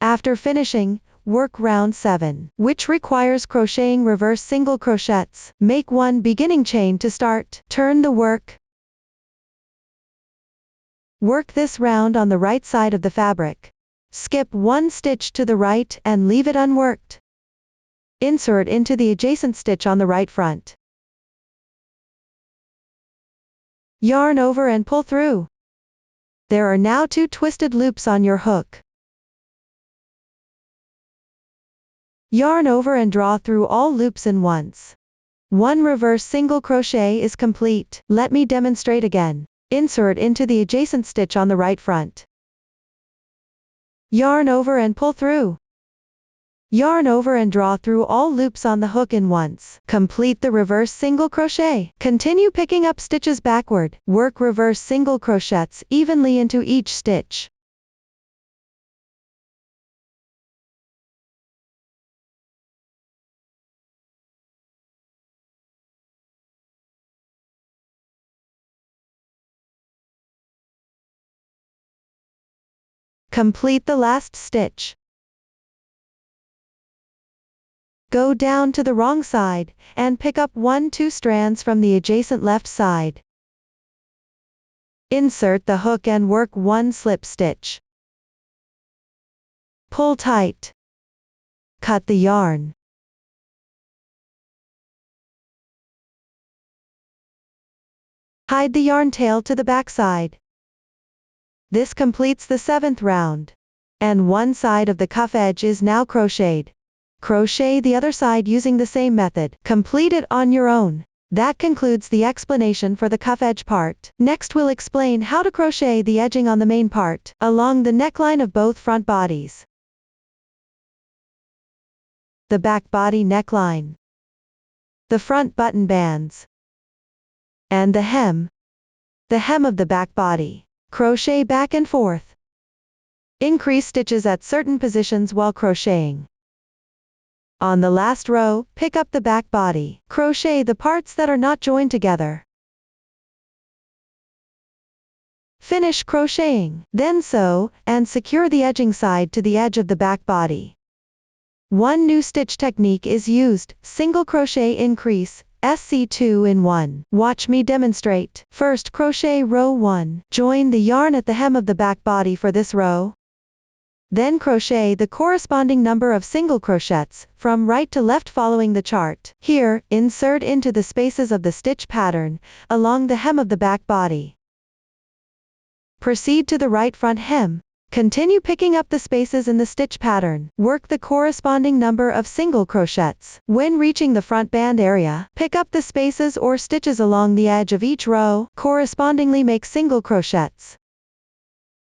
After finishing, work round 7, which requires crocheting reverse single crochets. Make 1 beginning chain to start. Turn the work. Work this round on the right side of the fabric. Skip 1 stitch to the right and leave it unworked. Insert into the adjacent stitch on the right front. Yarn over and pull through. There are now 2 twisted loops on your hook. Yarn over and draw through all loops in once. 1 reverse single crochet is complete. Let me demonstrate again. Insert into the adjacent stitch on the right front. Yarn over and pull through. Yarn over and draw through all loops on the hook in once. Complete the reverse single crochet. Continue picking up stitches backward. Work reverse single crochets evenly into each stitch. Complete the last stitch. Go down to the wrong side, and pick up 1-2 strands from the adjacent left side. Insert the hook and work 1 slip stitch. Pull tight. Cut the yarn. Hide the yarn tail to the back side. This completes the 7th round. And one side of the cuff edge is now crocheted. Crochet the other side using the same method. Complete it on your own. That concludes the explanation for the cuff edge part. Next we'll explain how to crochet the edging on the main part, along the neckline of both front bodies. The back body neckline. The front button bands. And the hem. The hem of the back body. Crochet back and forth. Increase stitches at certain positions while crocheting. On the last row, pick up the back body. Crochet the parts that are not joined together. Finish crocheting. Then sew, and secure the edging side to the edge of the back body. One new stitch technique is used, single crochet increase, SC2 in 1. Watch me demonstrate. First crochet row 1. Join the yarn at the hem of the back body for this row. Then crochet the corresponding number of single crochets, from right to left following the chart. Here, insert into the spaces of the stitch pattern, along the hem of the back body. Proceed to the right front hem, Continue picking up the spaces in the stitch pattern. Work the corresponding number of single crochets. When reaching the front band area, pick up the spaces or stitches along the edge of each row, correspondingly make single crochets.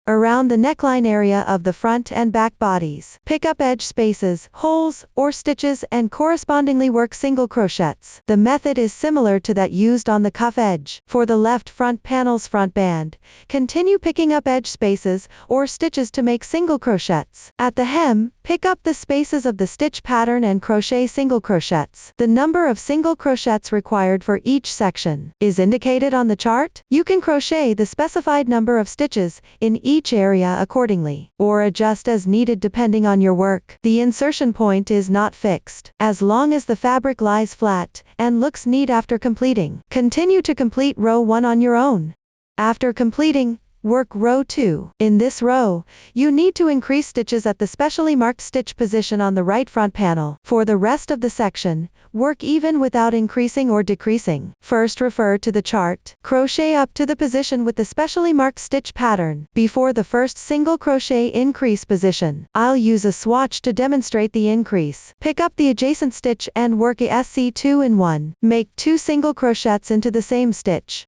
Around the neckline area of the front and back bodies, pick up edge spaces, holes, or stitches and correspondingly work single crochets. The method is similar to that used on the cuff edge. For the left front panel's front band, continue picking up edge spaces or stitches to make single crochets. At the hem, pick up the spaces of the stitch pattern and crochet single crochets. The number of single crochets required for each section is indicated on the chart. You can crochet the specified number of stitches in each area accordingly, or adjust as needed depending on your work. The insertion point is not fixed, as long as the fabric lies flat and looks neat after completing. Continue to complete row 1 on your own. After completing, work row 2. In this row, you need to increase stitches at the specially marked stitch position on the right front panel. For the rest of the section, work even without increasing or decreasing. First refer to the chart. Crochet up to the position with the specially marked stitch pattern before the first single crochet increase position. I'll use a swatch to demonstrate the increase. Pick up the adjacent stitch and work a SC2 in 1. Make 2 single crochets into the same stitch.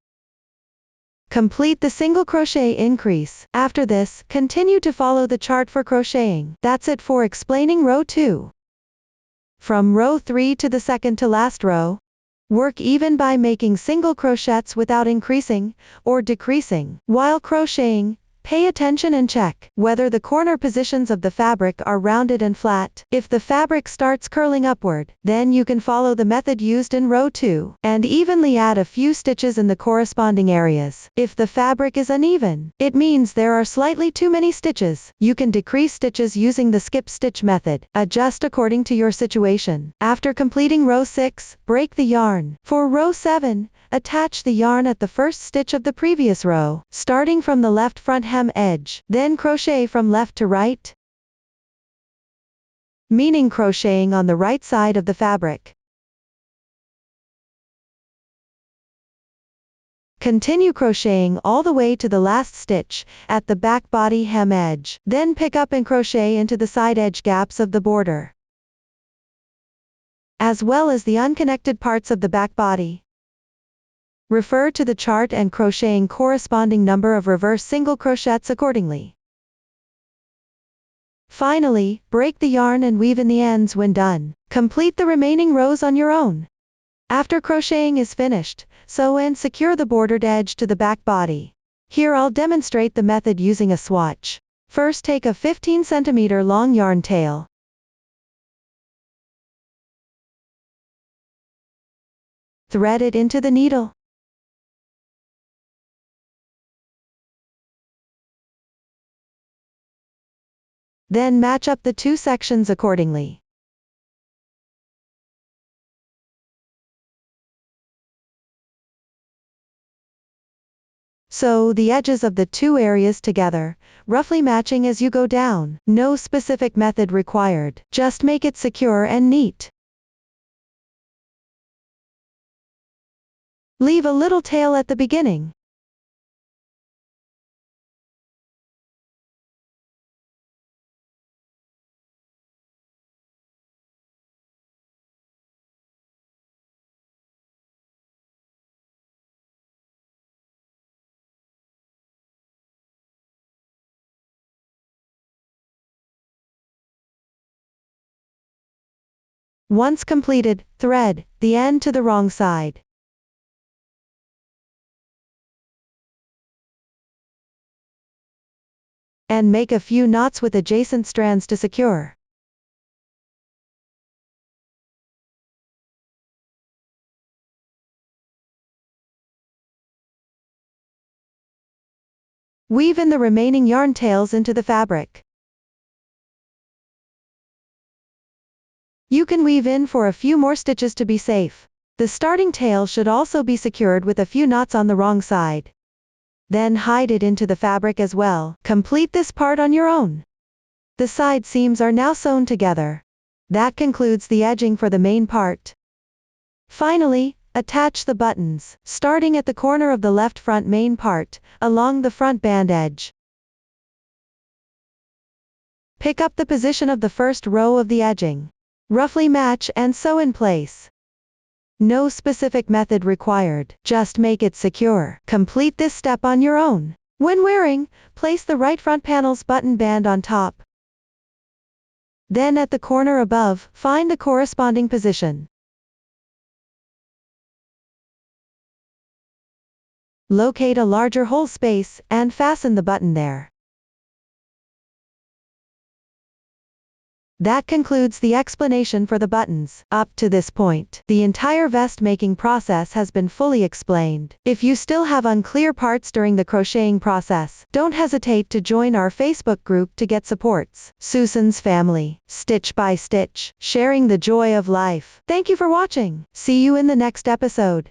Complete the single crochet increase. After this, continue to follow the chart for crocheting. That's it for explaining row 2. From row 3 to the second to last row, work even by making single crochets without increasing or decreasing. While crocheting, pay attention and check whether the corner positions of the fabric are rounded and flat. If the fabric starts curling upward, then you can follow the method used in row 2 and evenly add a few stitches in the corresponding areas. If the fabric is uneven, it means there are slightly too many stitches. You can decrease stitches using the skip stitch method. Adjust according to your situation. After completing row 6, break the yarn. For row 7, attach the yarn at the first stitch of the previous row, starting from the left front hem edge. Then crochet from left to right, meaning crocheting on the right side of the fabric. Continue crocheting all the way to the last stitch at the back body hem edge. Then pick up and crochet into the side edge gaps of the border, as well as the unconnected parts of the back body. Refer to the chart and crocheting corresponding number of reverse single crochets accordingly. Finally, break the yarn and weave in the ends when done. Complete the remaining rows on your own. After crocheting is finished, sew and secure the bordered edge to the back body. Here I'll demonstrate the method using a swatch. First, take a 15 cm long yarn tail. Thread it into the needle. Then match up the 2 sections accordingly. Sew the edges of the 2 areas together, roughly matching as you go down. No specific method required. Just make it secure and neat. Leave a little tail at the beginning. Once completed, thread the end to the wrong side. And make a few knots with adjacent strands to secure. Weave in the remaining yarn tails into the fabric. You can weave in for a few more stitches to be safe. The starting tail should also be secured with a few knots on the wrong side. Then hide it into the fabric as well. Complete this part on your own. The side seams are now sewn together. That concludes the edging for the main part. Finally, attach the buttons, starting at the corner of the left front main part, along the front band edge. Pick up the position of the first row of the edging. Roughly match and sew in place. No specific method required, just make it secure. Complete this step on your own. When wearing, place the right front panel's button band on top. Then at the corner above, find the corresponding position. Locate a larger hole space, and fasten the button there. That concludes the explanation for the buttons. Up to this point, the entire vest making process has been fully explained. If you still have unclear parts during the crocheting process, don't hesitate to join our Facebook group to get supports. Susan's Family, stitch by stitch, sharing the joy of life. Thank you for watching. See you in the next episode.